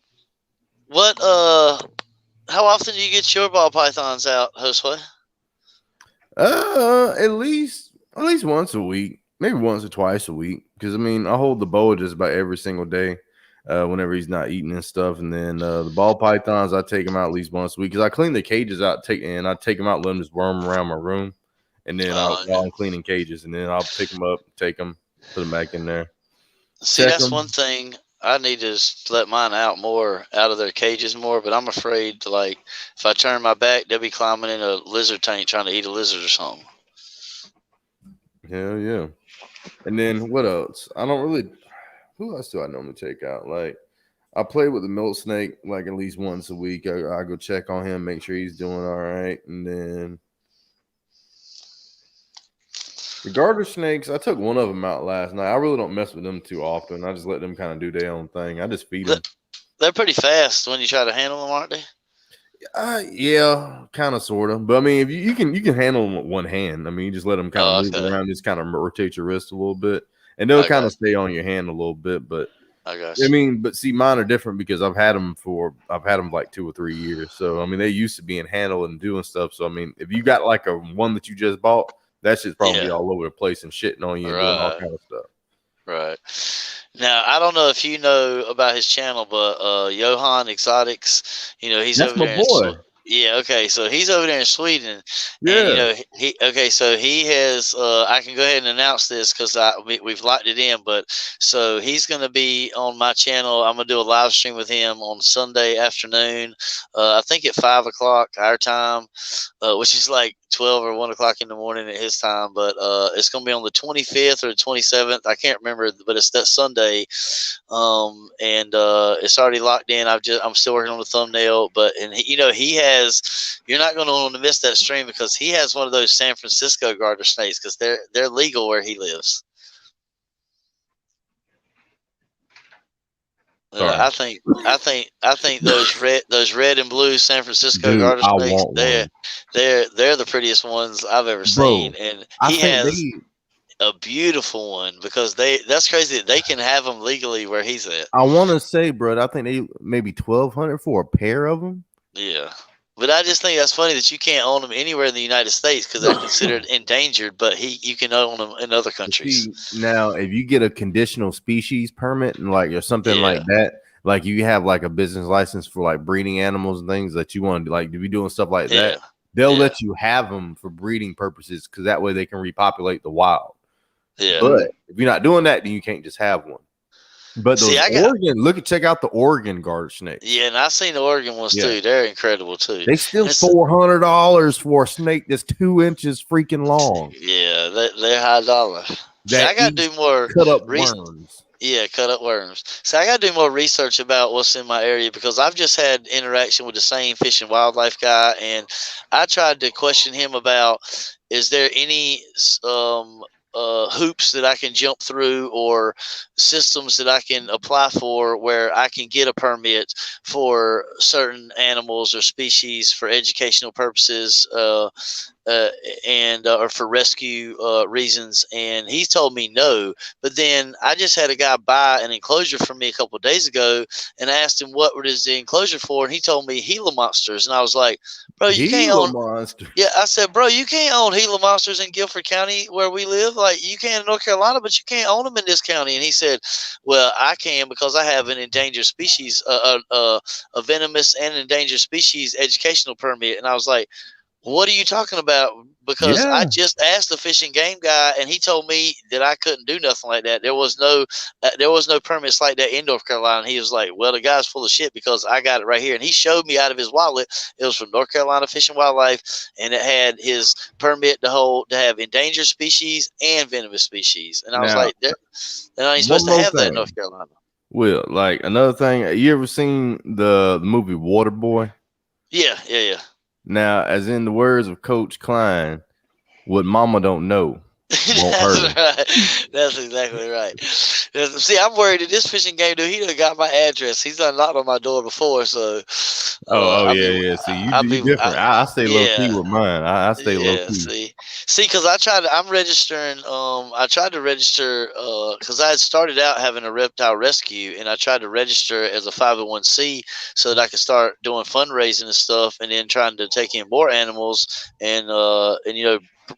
often do you get your ball pythons out, Josue? At least once a week, maybe once or twice a week. Because I mean, I hold the boa just about every single day, whenever he's not eating and stuff. And then the ball pythons, I take them out at least once a week because I clean the cages out, and I take them out, let them just worm around my room, and then while I'm cleaning cages, and then I'll pick them up, take them, put them back in there. See, that's one thing. I need to let mine out of their cages more, but I'm afraid to if I turn my back, they'll be climbing in a lizard tank trying to eat a lizard or something. Hell yeah. And then what else? Who else do I normally take out? Like I play with the milk snake like at least once a week. I go check on him, make sure he's doing all right. And then the garter snakes, I took one of them out last night. I really don't mess with them too often. I just let them kind of do their own thing. I just feed them. They're pretty fast when you try to handle them, aren't they? Yeah, kind of, sort of. But I mean, if you can handle them with one hand. I mean, you just let them kind of move around, just kind of rotate your wrist a little bit, and they'll kind of stay on your hand a little bit. But I mean, but see, mine are different because I've had them like 2 or 3 years. So I mean, they used to being handled and doing stuff. So I mean, if you got like a one that you just bought, that shit's probably all over the place and shitting on you and doing all kind of stuff. Right. Now, I don't know if you know about his channel, but Johan Exotics, he's That's over my there. boy. Yeah, okay. So he's over there in Sweden. Yeah. And, so he has, I can go ahead and announce this because we've locked it in. But so he's going to be on my channel. I'm going to do a live stream with him on Sunday afternoon. I think at 5 o'clock our time, which is like 12 or 1 o'clock in the morning at his time. But it's going to be on the 25th or the 27th. I can't remember, but it's that Sunday. And it's already locked in. I'm still working on the thumbnail, he has, you're not going to want to miss that stream because he has one of those San Francisco garter snakes because they're legal where he lives. Sorry. I think those red and blue San Francisco Dude, garter I snakes, want one. they're the prettiest ones I've ever seen, and I he think has a beautiful one because that's crazy that they can have them legally where he's at. I want to say, bro, I think they maybe 1,200 for a pair of them. Yeah. But I just think that's funny that you can't own them anywhere in the United States because they're considered endangered, but you can own them in other countries. See, now, if you get a conditional species permit and like or something Yeah. like that, like you have like a business license for like breeding animals and things that you want to like to be doing stuff like that, they'll let you have them for breeding purposes because that way they can repopulate the wild. Yeah. But if you're not doing that, then you can't just have one. But those check out the Oregon garter snakes. Yeah, and I've seen the Oregon ones too. They're incredible too. They still $400 for a snake that's 2 inches freaking long. Yeah, they're high dollar. See, I gotta do more cut up worms. Yeah, cut up worms. So I gotta do more research about what's in my area because I've just had interaction with the same fish and wildlife guy, and I tried to question him about is there any hoops that I can jump through or systems that I can apply for where I can get a permit for certain animals or species for educational purposes and or for rescue reasons, and he told me no. But then I just had a guy buy an enclosure from me a couple of days ago, and I asked him what is the enclosure for, and he told me Gila monsters, and I was like, bro, you can't own monsters. Yeah, I said, bro, you can't own Gila monsters in Guilford County where we live. Like you can in North Carolina, but you can't own them in this county. And he said, well, I can because I have an endangered species, a venomous and endangered species educational permit. And I was like, what are you talking about? Because I just asked the fish and game guy, and he told me that I couldn't do nothing like that. There was no permits like that in North Carolina. And he was like, well, the guy's full of shit because I got it right here. And he showed me out of his wallet. It was from North Carolina Fish and Wildlife, and it had his permit to have endangered species and venomous species. And I was like, they're not even supposed to have that in North Carolina. Will, like another thing, you ever seen the movie Waterboy? Yeah. Now, as in the words of Coach Klein, what mama don't know won't hurt. Right. That's exactly right. See, I'm worried that this fishing game dude, he done got my address. He's done knocked on my door before, so. Yeah. See, you different. I stay low key with mine. I stay low key. See, because I'm registering. I tried to register because I had started out having a reptile rescue, and I tried to register as a 501c so that I could start doing fundraising and stuff, and then trying to take in more animals and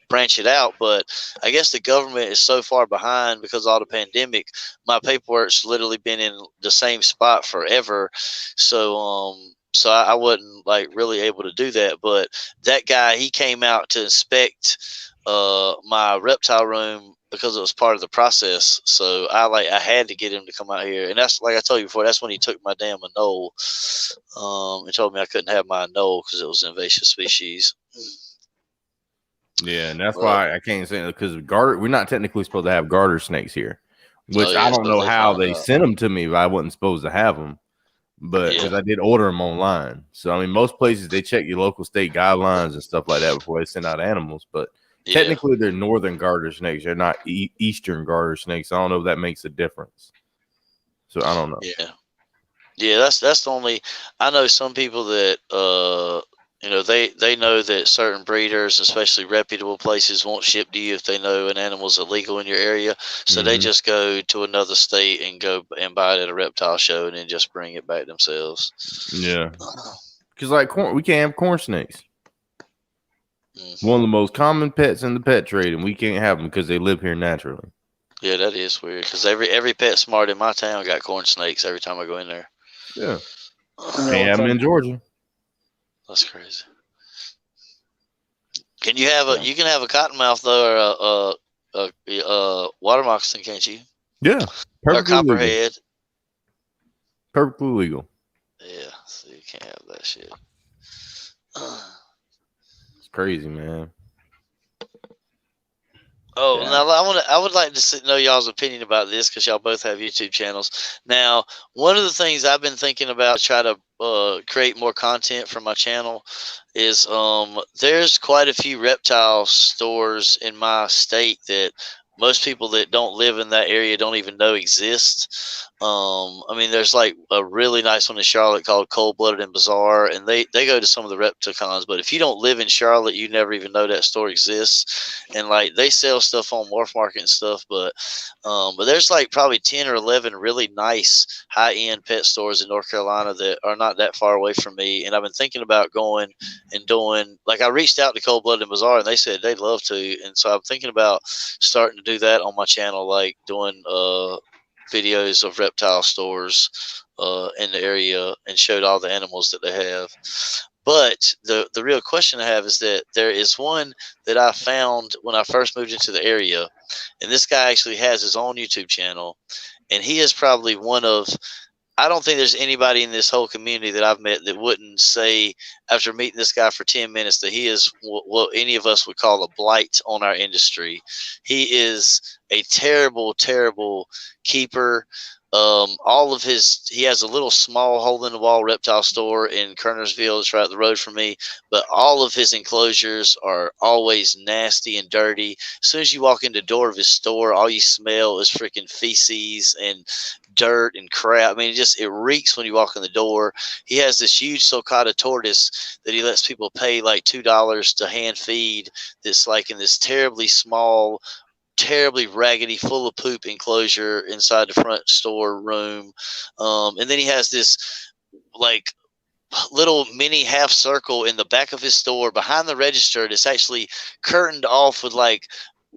branch it out. But I guess the government is so far behind because of all the pandemic. My paperwork's literally been in the same spot forever, so I wasn't like really able to do that. But that guy, he came out to inspect my reptile room because it was part of the process. So I had to get him to come out here, and that's like I told you before. That's when he took my damn anole and told me I couldn't have my anole because it was an invasive species. Yeah, and that's why I can't say it because we're not technically supposed to have garter snakes here, which I don't know how they sent them to me if I wasn't supposed to have them, but because I did order them online. So I mean, most places they check your local state guidelines and stuff like that before they send out animals. But technically, they're northern garter snakes. They're not eastern garter snakes. I don't know if that makes a difference. So I don't know. Yeah, that's the only. I know some people that they know that certain breeders, especially reputable places, won't ship to you if they know an animal's illegal in your area. So they just go to another state and go and buy it at a reptile show and then just bring it back themselves. Yeah, because like we can't have corn snakes. One of the most common pets in the pet trade, and we can't have them because they live here naturally. Yeah, that is weird because every pet smart in my town got corn snakes every time I go in there. Yeah, can't have them in Georgia. That's crazy. Can you have you can have a cottonmouth though, or a water moccasin, can't you? Yeah, or copperhead. Perfectly legal. Yeah, so you can't have that shit. It's crazy, man. Oh, now I would like to know y'all's opinion about this because y'all both have YouTube channels. Now, one of the things I've been thinking about to try to create more content for my channel is there's quite a few reptile stores in my state that most people that don't live in that area don't even know exist. I mean, there's like a really nice one in Charlotte called Cold Blooded and Bizarre, and they go to some of the Repticons. But if you don't live in Charlotte, you never even know that store exists. And like they sell stuff on Morph Market and stuff, but there's like probably 10 or 11 really nice high end pet stores in North Carolina that are not that far away from me. And I've been thinking about going and doing, like, I reached out to Cold Blooded and Bizarre, and they said they'd love to. And so I'm thinking about starting to do that on my channel, like doing videos of reptile stores in the area and showed all the animals that they have. But the real question I have is that there is one that I found when I first moved into the area, and this guy actually has his own YouTube channel, and he is probably one of, I don't think there's anybody in this whole community that I've met that wouldn't say, after meeting this guy for 10 minutes, that he is what any of us would call a blight on our industry. He is a terrible, terrible keeper. He has a little small hole in the wall reptile store in Kernersville. It's right up the road from me, but all of his enclosures are always nasty and dirty. As soon as you walk in the door of his store, all you smell is freaking feces and dirt and crap. I mean, it reeks when you walk in the door. He has this huge sulcata tortoise that he lets people pay like $2 to hand feed. That's like in this terribly small, terribly raggedy, full of poop enclosure inside the front store room. And then he has this like little mini half circle in the back of his store behind the register that's actually curtained off with like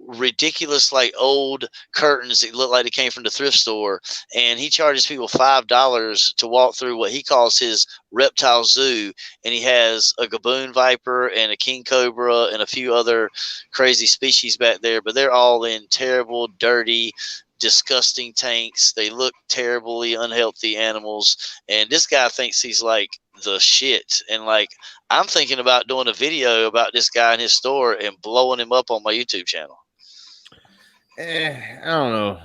ridiculous like old curtains that look like they came from the thrift store, and he charges people $5 to walk through what he calls his reptile zoo. And he has a gaboon viper and a king cobra and a few other crazy species back there, but they're all in terrible, dirty, disgusting tanks. They look terribly unhealthy animals, and this guy thinks he's like the shit. And like, I'm thinking about doing a video about this guy in his store and blowing him up on my YouTube channel. I don't know.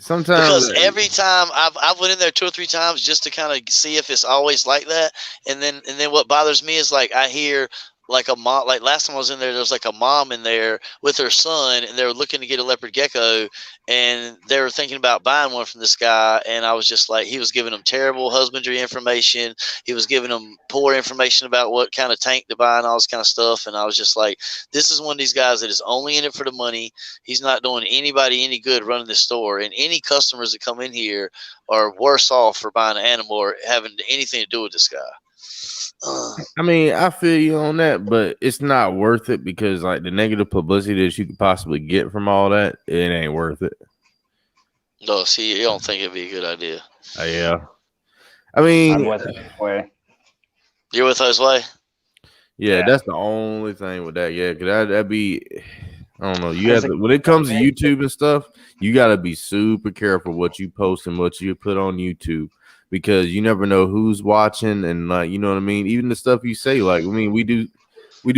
Sometimes, because every time I've went in there 2 or 3 times just to kind of see if it's always like that, and then what bothers me is like I hear like a mom, like last time I was in there was like a mom in there with her son, and they were looking to get a leopard gecko, and they were thinking about buying one from this guy. And I was just like, he was giving them terrible husbandry information. He was giving them poor information about what kind of tank to buy and all this kind of stuff. And I was just like, this is one of these guys that is only in it for the money. He's not doing anybody any good running this store, and any customers that come in here are worse off for buying an animal or having anything to do with this guy. I mean, I feel you on that, but it's not worth it because like the negative publicity that you could possibly get from all that, it ain't worth it. No, see, you don't think it'd be a good idea. Yeah. I mean, I'm with it way. You're with Jose? Yeah, that's the only thing with that. Yeah, because that'd be, I don't know. You have to, when it comes to YouTube and stuff, you got to be super careful what you post and what you put on YouTube, because you never know who's watching, and like, you know what I mean. Even the stuff you say, like, I mean, we do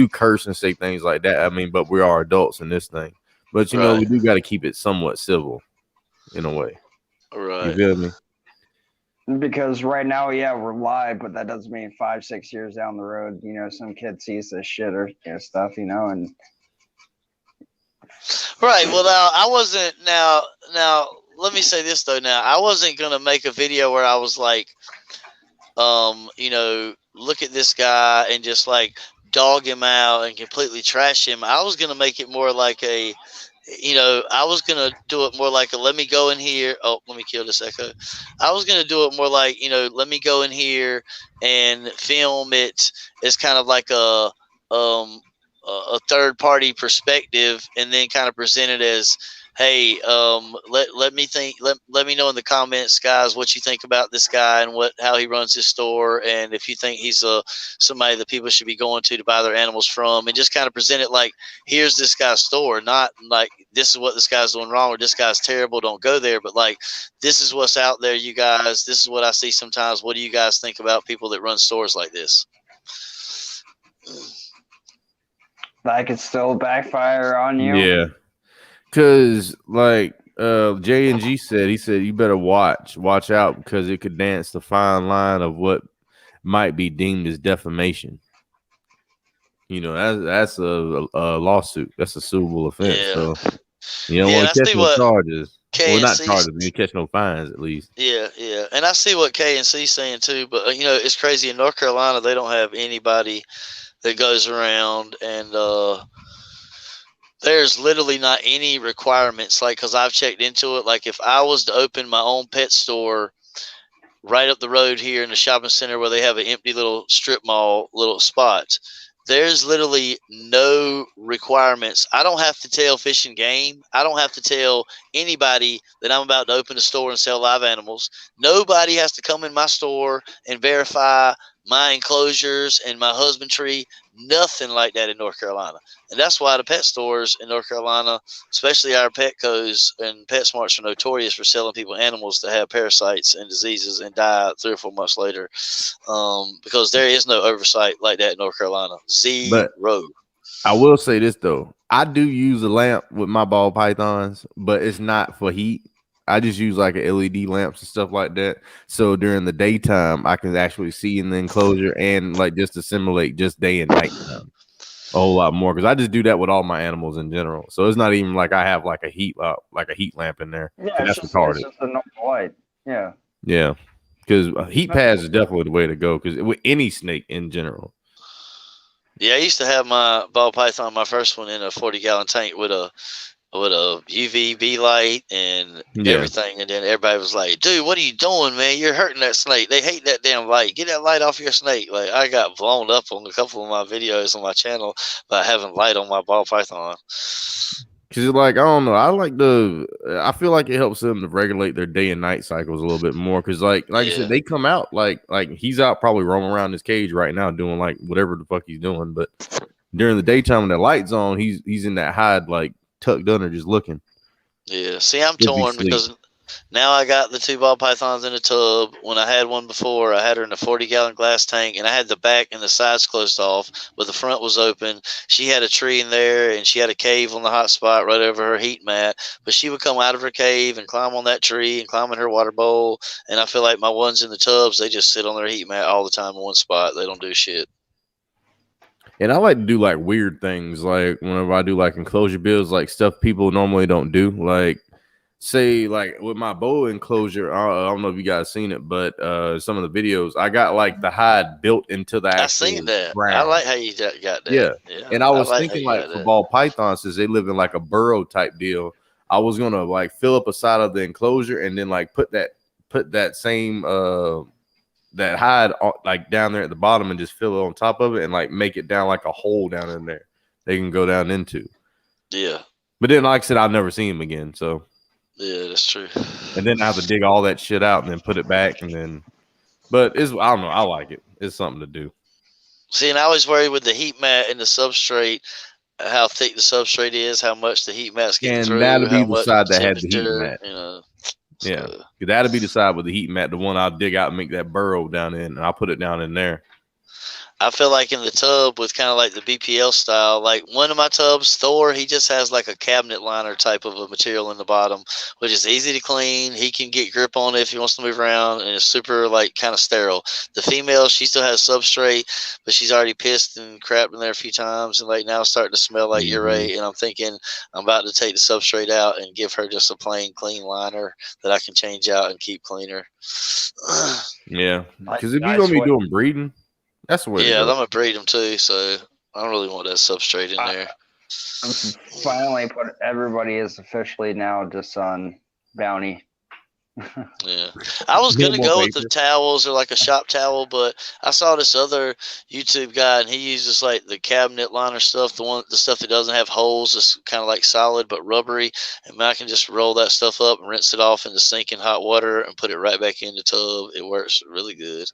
curse and say things like that. I mean, but we are adults in this thing. But you know, we do got to keep it somewhat civil, in a way. Right. You feel me? Because right now, yeah, we're live, but that doesn't mean 5-6 years down the road, you know, some kid sees this shit or stuff, you know, and. Right. Well, now I wasn't. Now, let me say this though. Now, I wasn't gonna make a video where I was like, you know, look at this guy and just like dog him out and completely trash him. I was gonna make it more like a, you know, I was gonna do it more like a let me go in here. Oh, let me kill this echo. I was gonna do it more like, you know, let me go in here and film it as kind of like a third party perspective, and then kind of present it as, hey, let me know in the comments, guys, what you think about this guy and how he runs his store, and if you think he's somebody that people should be going to buy their animals from, and just kind of present it like, here's this guy's store, not like this is what this guy's doing wrong or this guy's terrible, don't go there, but like, this is what's out there, you guys. This is what I see sometimes. What do you guys think about people that run stores like this? That could still backfire on you. Yeah, because like J&G said, he said you better watch out, because it could dance the fine line of what might be deemed as defamation. You know, that's a lawsuit. That's a suable offense. Yeah. So you don't Yeah, want and to I catch see no what charges. Well, not KNC. charges. You catch no fines at least. Yeah, yeah, and I see what KNC's saying too. But it's crazy in North Carolina. They don't have anybody that goes around and there's literally not any requirements. Like, because I've checked into it. Like, if I was to open my own pet store right up the road here in the shopping center where they have an empty little strip mall, little spots, there's literally no requirements. I don't have to tell Fish and Game. I don't have to tell anybody that I'm about to open a store and sell live animals. Nobody has to come in my store and verify my enclosures and my husbandry. Nothing like that in North Carolina. And that's why the pet stores in North Carolina, especially our Petcos and PetSmarts, are notorious for selling people animals that have parasites and diseases and die 3 or 4 months later. Because there is no oversight like that in North Carolina. But Zero. I will say this though, I do use a lamp with my ball pythons, but it's not for heat. I just use like a LED lamps and stuff like that. So during the daytime, I can actually see in the enclosure and like just to simulate just day and night time a whole lot more. Because I just do that with all my animals in general. So it's not even like I have like a heat lamp in there. Yeah, That's it's retarded. just a normal light. Yeah. Yeah, because heat pads is definitely the way to go. Because with any snake in general. Yeah, I used to have my ball python, my first one, in a 40-gallon tank with a UVB light and everything, and then everybody was like, "Dude, what are you doing, man? You're hurting that snake. They hate that damn light. Get that light off your snake." Like, I got blown up on a couple of my videos on my channel by having light on my ball python. Cause it's like, I don't know. I feel like it helps them to regulate their day and night cycles a little bit more. Cause like I said, they come out like he's out probably roaming around his cage right now doing like whatever the fuck he's doing. But during the daytime when the light's on, he's in that hide like tucked under just looking. Yeah. See, I'm torn because now I got the 2 ball pythons in a tub. When I had one before, I had her in a 40-gallon glass tank, and I had the back and the sides closed off, but the front was open. She had a tree in there, and she had a cave on the hot spot right over her heat mat. But she would come out of her cave and climb on that tree and climb in her water bowl. And I feel like my ones in the tubs, they just sit on their heat mat all the time in one spot. They don't do shit. And I like to do like weird things, like whenever I do like enclosure builds, like stuff people normally don't do, like. Say like with my boa enclosure, I don't know if you guys seen it, but some of the videos I got like the hide built into the actual. I seen that. ground. I like how you got that. Yeah. And I was thinking like for ball pythons, since they live in like a burrow type deal, I was gonna like fill up a side of the enclosure and then like put that same that hide like down there at the bottom and just fill it on top of it and like make it down like a hole down in there they can go down into. Yeah. But then like I said, I'll never see him again. So yeah, that's true. And then I have to dig all that shit out and then put it back and then. But I don't know. I like it. It's something to do. See, and I always worry with the heat mat and the substrate, how thick the substrate is, how much the heat mat's getting through. And that'll be the side that had the heat mat. Yeah, so. That'll be the side with the heat mat, the one I'll dig out and make that burrow down in, and I'll put it down in there. I feel like in the tub with kind of like the BPL style, like one of my tubs, Thor, he just has like a cabinet liner type of a material in the bottom, which is easy to clean. He can get grip on it if he wants to move around, and it's super like kind of sterile. The female, she still has substrate, but she's already pissed and crapped in there a few times, and like now it's starting to smell like urate. And I'm thinking I'm about to take the substrate out and give her just a plain clean liner that I can change out and keep cleaner. Yeah, because if you're gonna be doing breeding. That's the way. Yeah, I'm gonna breed them too, so I don't really want that substrate in there. Finally, everybody is officially now just on bounty. Yeah, I was gonna go with the towels or like a shop towel, but I saw this other YouTube guy and he uses like the cabinet liner stuff, the stuff that doesn't have holes, it's kind of like solid but rubbery, and I can just roll that stuff up and rinse it off in the sink in hot water and put it right back in the tub. It works really good.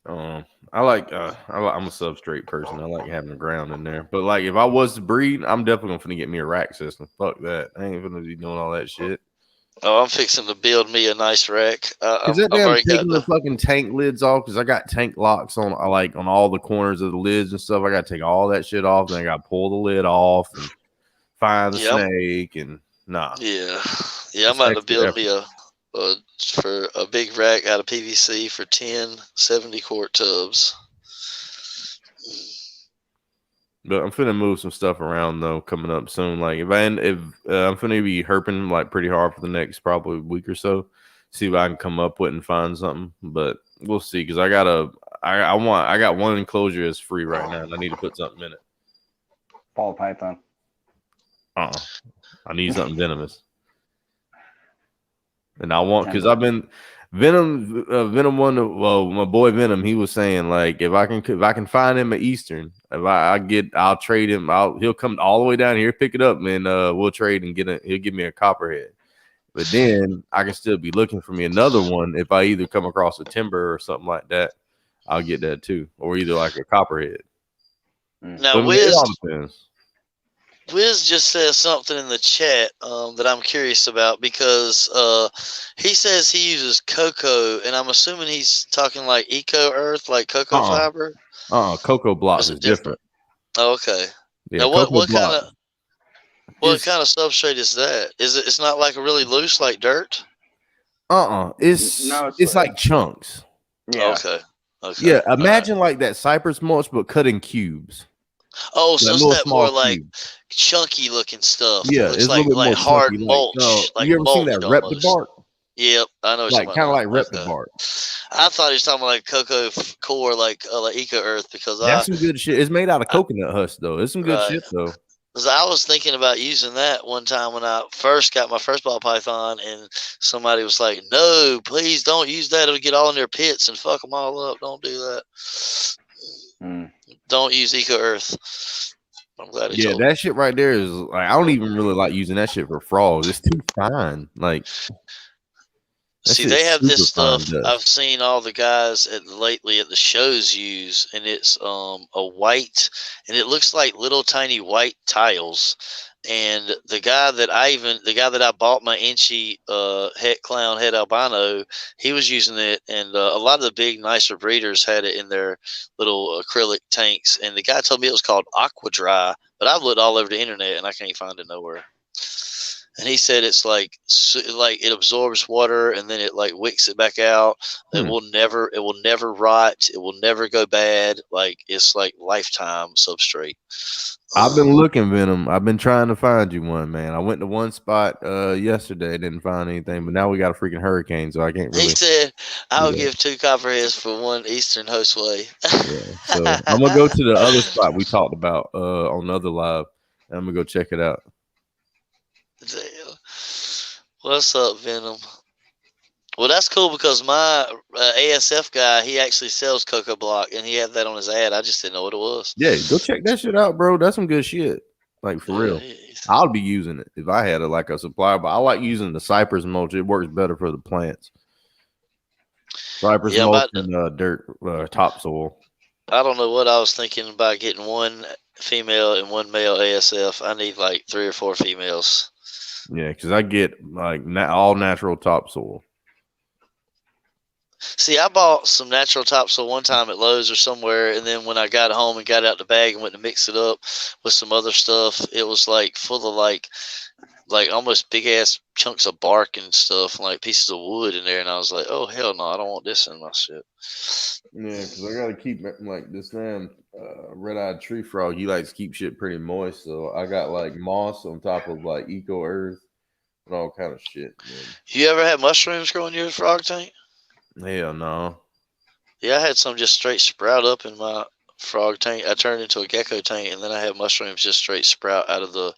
I'm a substrate person. I like having the ground in there. But like if I was to breed, I'm definitely gonna get me a rack system. Fuck that. I ain't gonna be doing all that shit. Oh, I'm fixing to build me a nice rack. Is that damn taking the fucking tank lids off? Because I got tank locks on all the corners of the lids and stuff. I gotta take all that shit off, and I gotta pull the lid off and find the snake and nah. Yeah. I'm about to build me a for a big rack out of PVC for 10 70-quart tubs. But I'm finna move some stuff around though coming up soon. Like if I'm finna be herping like pretty hard for the next probably week or so. See if I can come up with and find something. But we'll see because I got one enclosure that's free right now and I need to put something in it. Ball python. I need something venomous. And I want because I've been Venom one. Well, my boy Venom, he was saying like if I can find him at Eastern, I'll trade him. He'll come all the way down here, pick it up, and we'll trade and he'll give me a copperhead. But then I can still be looking for me another one if I either come across a timber or something like that. I'll get that too, or either like a copperhead. Now, Wiz just says something in the chat that I'm curious about because he says he uses cocoa, and I'm assuming he's talking like eco earth, like cocoa fiber. Cocoa blocks is different. Oh, okay. Yeah, now, what kind of substrate is that? It's not like a really loose like dirt? It's like chunks. Yeah. Okay. Yeah, imagine like that cypress mulch, but cut in cubes. Oh, so it's that more like chunky looking stuff. Yeah, it's like hard chunky, mulch. Like you ever seen that Reptile bark? Yep, I know. Like kind of like Reptile bark. I thought he was talking about like cocoa core, like eco earth, because that's some good shit. It's made out of coconut husk though. It's some good shit though. Because I was thinking about using that one time when I first got my first ball python, and somebody was like, "No, please don't use that. It'll get all in their pits and fuck them all up. Don't do that. Don't use eco earth." I'm glad he told me. That shit right there is like I don't even really like using that shit for frogs. It's too fine. Like, see, they have this stuff I've seen all the guys lately at the shows use, and it's a white, and it looks like little tiny white tiles. And the guy that I bought my Inchy het clown het albino, he was using it, and a lot of the big nicer breeders had it in their little acrylic tanks. And the guy told me it was called Aqua Dry, but I've looked all over the internet and I can't find it nowhere. And he said it's like it absorbs water and then it like wicks it back out. It will never rot. It will never go bad. Like it's like lifetime substrate. I've been looking, Venom. I've been trying to find you one, man. I went to one spot yesterday, didn't find anything, but now we got a freaking hurricane, so I can't really. He said, "I'll give 2 copperheads for 1 Eastern Hostway." So I'm gonna go to the other spot we talked about on the other live, and I'm gonna go check it out. Damn. What's up, Venom? Well, that's cool because my ASF guy, he actually sells Cocoa Block, and he had that on his ad. I just didn't know what it was. Yeah, go check that shit out, bro. That's some good shit. Like, for real. I'll be using it if I had a supplier, but I like using the cypress mulch. It works better for the plants. Cypress mulch and dirt topsoil. I don't know what I was thinking about getting 1 female and 1 male ASF. I need like 3 or 4 females. Yeah, because I get like all natural topsoil. See, I bought some natural topsoil one time at Lowe's or somewhere, and then when I got home and got out the bag and went to mix it up with some other stuff, it was like full of like almost big ass chunks of bark and stuff, like pieces of wood in there, and I was like, oh hell no, I don't want this in my shit. Yeah, because I gotta keep like this damn red-eyed tree frog. He likes to keep shit pretty moist, so I got like moss on top of like eco earth and all kind of shit. Man. You ever had mushrooms grow in your frog tank? Hell no. Yeah, I had some just straight sprout up in my frog tank. I turned into a gecko tank, and then I had mushrooms just straight sprout out of the.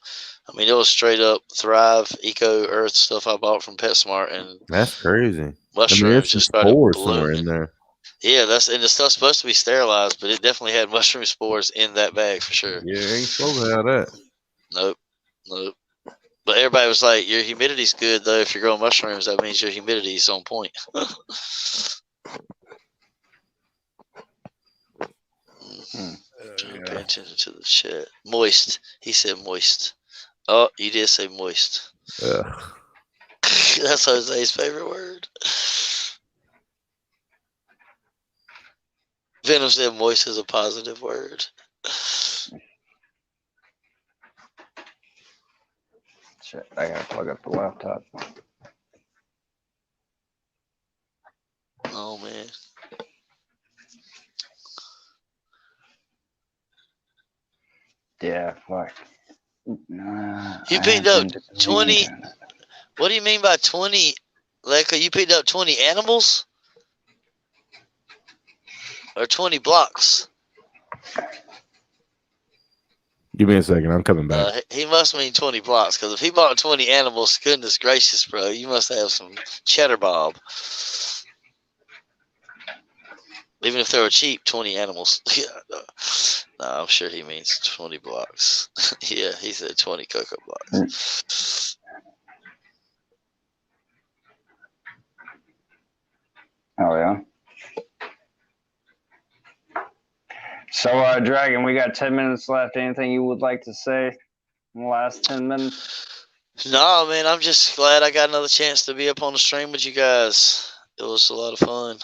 I mean, it was straight up Thrive Eco Earth stuff I bought from PetSmart, and that's crazy. Mushrooms just started somewhere in there. Yeah, and the stuff's supposed to be sterilized, but it definitely had mushroom spores in that bag for sure. Yeah, ain't supposed to have that. Nope. But everybody was like, "Your humidity's good though. If you're growing mushrooms, that means your humidity's on point." Pay attention to the chat. Moist. He said moist. Oh, you did say moist. That's Jose's favorite word. Venom said moist is a positive word. Shit, I gotta plug up the laptop. fuck. Nah, You I picked have up been doing 20. it. What do you mean by 20? Leica, you picked up 20 animals? Or 20 blocks? Give me a second. I'm coming back. He must mean 20 blocks, because if he bought 20 animals, goodness gracious, bro, you must have some cheddar bob. Even if they were cheap, 20 animals. No, I'm sure he means 20 blocks. Yeah, he said 20 cocoa blocks. Oh yeah. So, Dragon, we got 10 minutes left. Anything you would like to say in the last 10 minutes? No, man, I'm just glad I got another chance to be up on the stream with you guys. It was a lot of fun.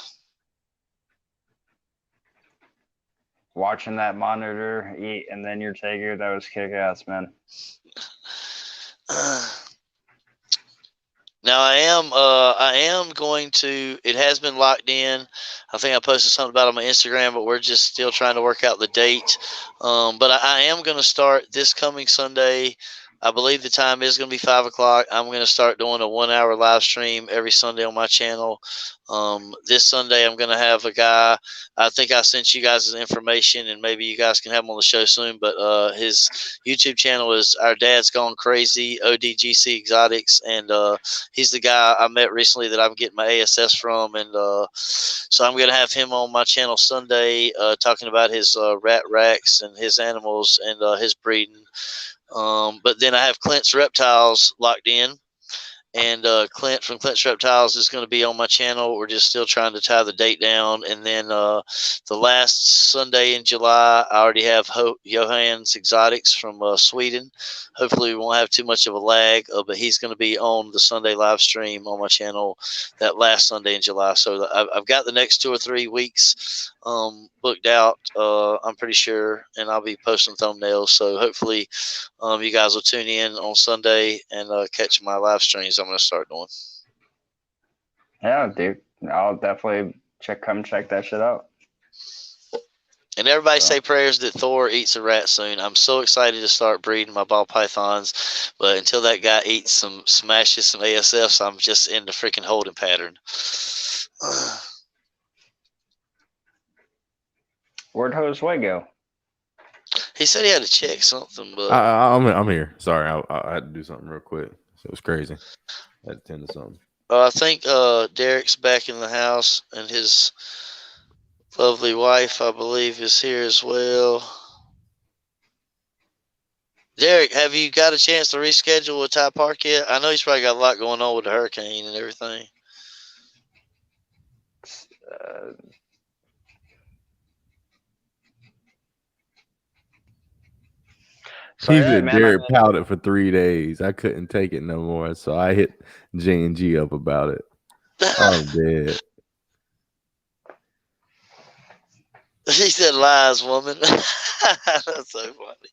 Watching that monitor eat and then your Tiger, that was kick-ass, man. Now I am going to. It has been locked in. I think I posted something about it on my Instagram, but we're just still trying to work out the date. But I am going to start this coming Sunday. I believe the time is going to be 5 o'clock. I'm going to start doing a 1 hour live stream every Sunday on my channel. This Sunday, I'm going to have a guy. I think I sent you guys his information, and maybe you guys can have him on the show soon. But his YouTube channel is Our Dad's Gone Crazy, ODGC Exotics. And he's the guy I met recently that I'm getting my ASS from. And so I'm going to have him on my channel Sunday talking about his rat racks and his animals and his breeding. But then I have Clint's Reptiles locked in, and Clint from Clint's Reptiles is going to be on my channel. We're just still trying to tie the date down. And then the last Sunday in July, I already have Johan's Exotics from Sweden. Hopefully we won't have too much of a lag, but he's going to be on the Sunday live stream on my channel that last Sunday in July. So I've got the next 2 or 3 weeks booked out, I'm pretty sure, and I'll be posting thumbnails. So hopefully you guys will tune in on Sunday and catch my live streams I'm going to start doing. Yeah, dude. I'll definitely come check that shit out. And everybody say prayers that Thor eats a rat soon. I'm so excited to start breeding my ball pythons, but until that guy eats smashes some ASFs, I'm just in the freaking holding pattern. Where'd Josue go? He said he had to check something, but I'm here. Sorry, I had to do something real quick. So it was crazy. I had to tend to something. I think Derek's back in the house, and his lovely wife, I believe, is here as well. Derek, have you got a chance to reschedule with Ty Park yet? I know he's probably got a lot going on with the hurricane and everything. He said Derek pouted for 3 days. I couldn't take it no more, so I hit J&G up about it. I'm dead. He said, "Lies, woman." That's so funny.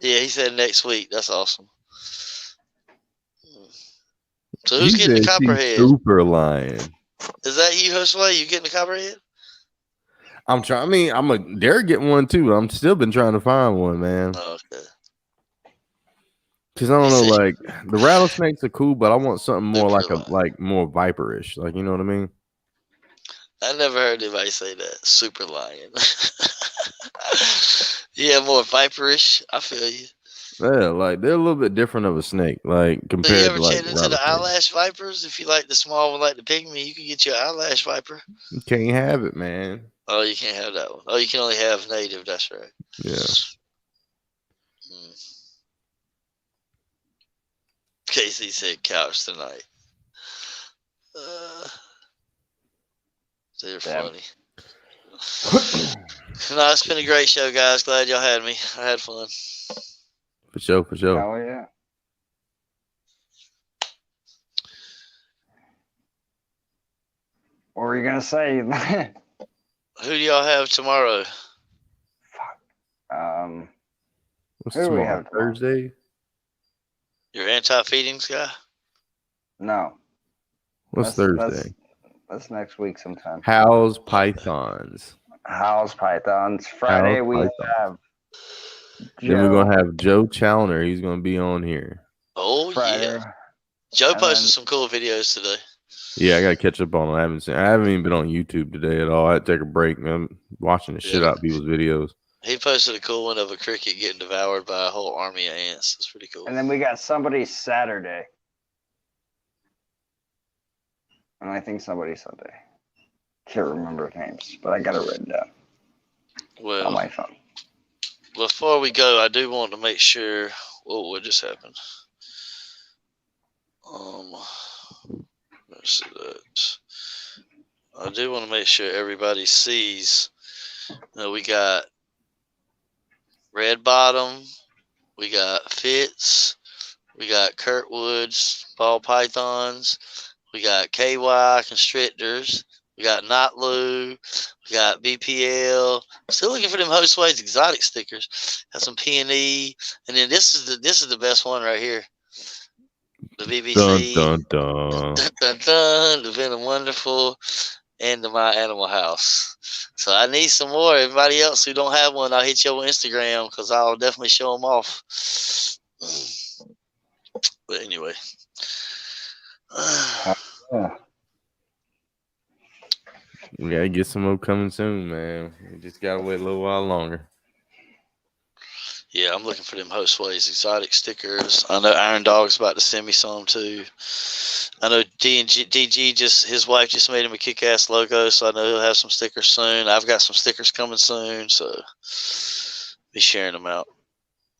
Yeah, he said next week. That's awesome. So who's getting the copperhead? Super lying. Is that you, Josue? You getting the copperhead? I'm trying. I mean, I'm a Derek getting one too. I'm still been trying to find one, man. Oh, okay. Because I don't know, like the rattlesnakes are cool, but I want something more like more viperish. Like, you know what I mean? I never heard anybody say that. Super lion. Yeah, more viperish. I feel you. Yeah, like they're a little bit different of a snake, like compared you ever to like turned into the eyelash vipers? If you like the small one, like the pygmy, you can get your eyelash viper. You can't have it, man. Oh, you can't have that one. Oh, you can only have native. That's right. Yeah. Casey said couch tonight. They're funny. No, it's been a great show, guys. Glad y'all had me. I had fun. For sure, for sure. Oh yeah. What were you gonna say? Who do y'all have tomorrow? What's who do we tomorrow? have tomorrow? Thursday? Your anti-feedings guy? No. What's Thursday? That's next week sometime. How's Pythons? House Pythons. Friday House we Python. have Then we're Joe. gonna have Joe Challoner. He's gonna be on here. Oh Friday. yeah. Joe And posted then- some cool videos today. Yeah, I gotta catch up on him. I haven't even been on YouTube today at all. I had to take a break, man. I'm watching the shit Yeah. out of people's videos. He posted a cool one of a cricket getting devoured by a whole army of ants. It's pretty cool. And then we got somebody Saturday. And I think somebody Sunday. Can't remember names, but I got it written down on Well, my phone. before we go, I do want to make sure. Whoa, what just happened? Let's see that. I do want to make sure everybody sees. We got Red Bottom, we got Fitz, we got Kurtwoods, Ball Pythons, we got KY Constrictors, we got Not Lou, we got BPL. Still looking for them Hostways Exotic stickers. Got some P&E, and then this is the best one right here. The BBC. Dun dun dun. Dun, dun, dun, the Venom Wonderful, and the My Animal House. So I need some more. Everybody else who don't have one, I'll hit you on Instagram because I'll definitely show them off. But anyway. Yeah. We gotta get some more coming soon, man. We just gotta wait a little while longer. Yeah, I'm looking for them Hostways Exotic stickers. I know Iron Dog's about to send me some too. I know DG just, his wife just made him a kick-ass logo, so I know he'll have some stickers soon. I've got some stickers coming soon, so be sharing them out.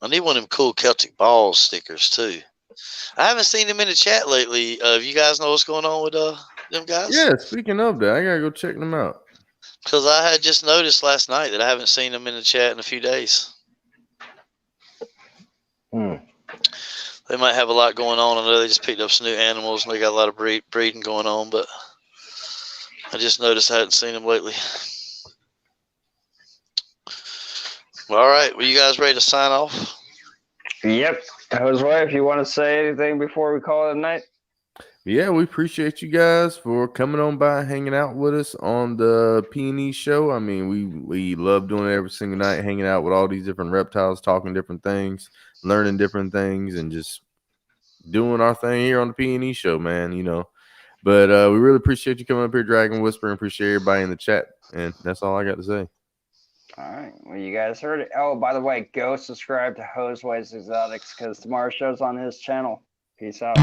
I need one of them cool Celtic Balls stickers too. I haven't seen them in the chat lately. You guys know what's going on with them guys? Yeah, speaking of that, I gotta go check them out. Because I had just noticed last night that I haven't seen them in the chat in a few days. They might have a lot going on. I know they just picked up some new animals and they got a lot of breeding going on, but I just noticed I hadn't seen them lately. Well, all right. Well, you guys ready to sign off? Yep. Jose, if you want to say anything before we call it a night. Yeah, we appreciate you guys for coming on by and hanging out with us on the P&E show. I mean, we love doing it every single night, hanging out with all these different reptiles, talking different things, learning different things, and just doing our thing here on the P&E show, man, you know. But we really appreciate you coming up here, Dragon Whisper, and appreciate everybody in the chat. And that's all I got to say. All right. Well, you guys heard it. Oh, by the way, go subscribe to Hostways Exotics because tomorrow's show's on his channel. Peace out.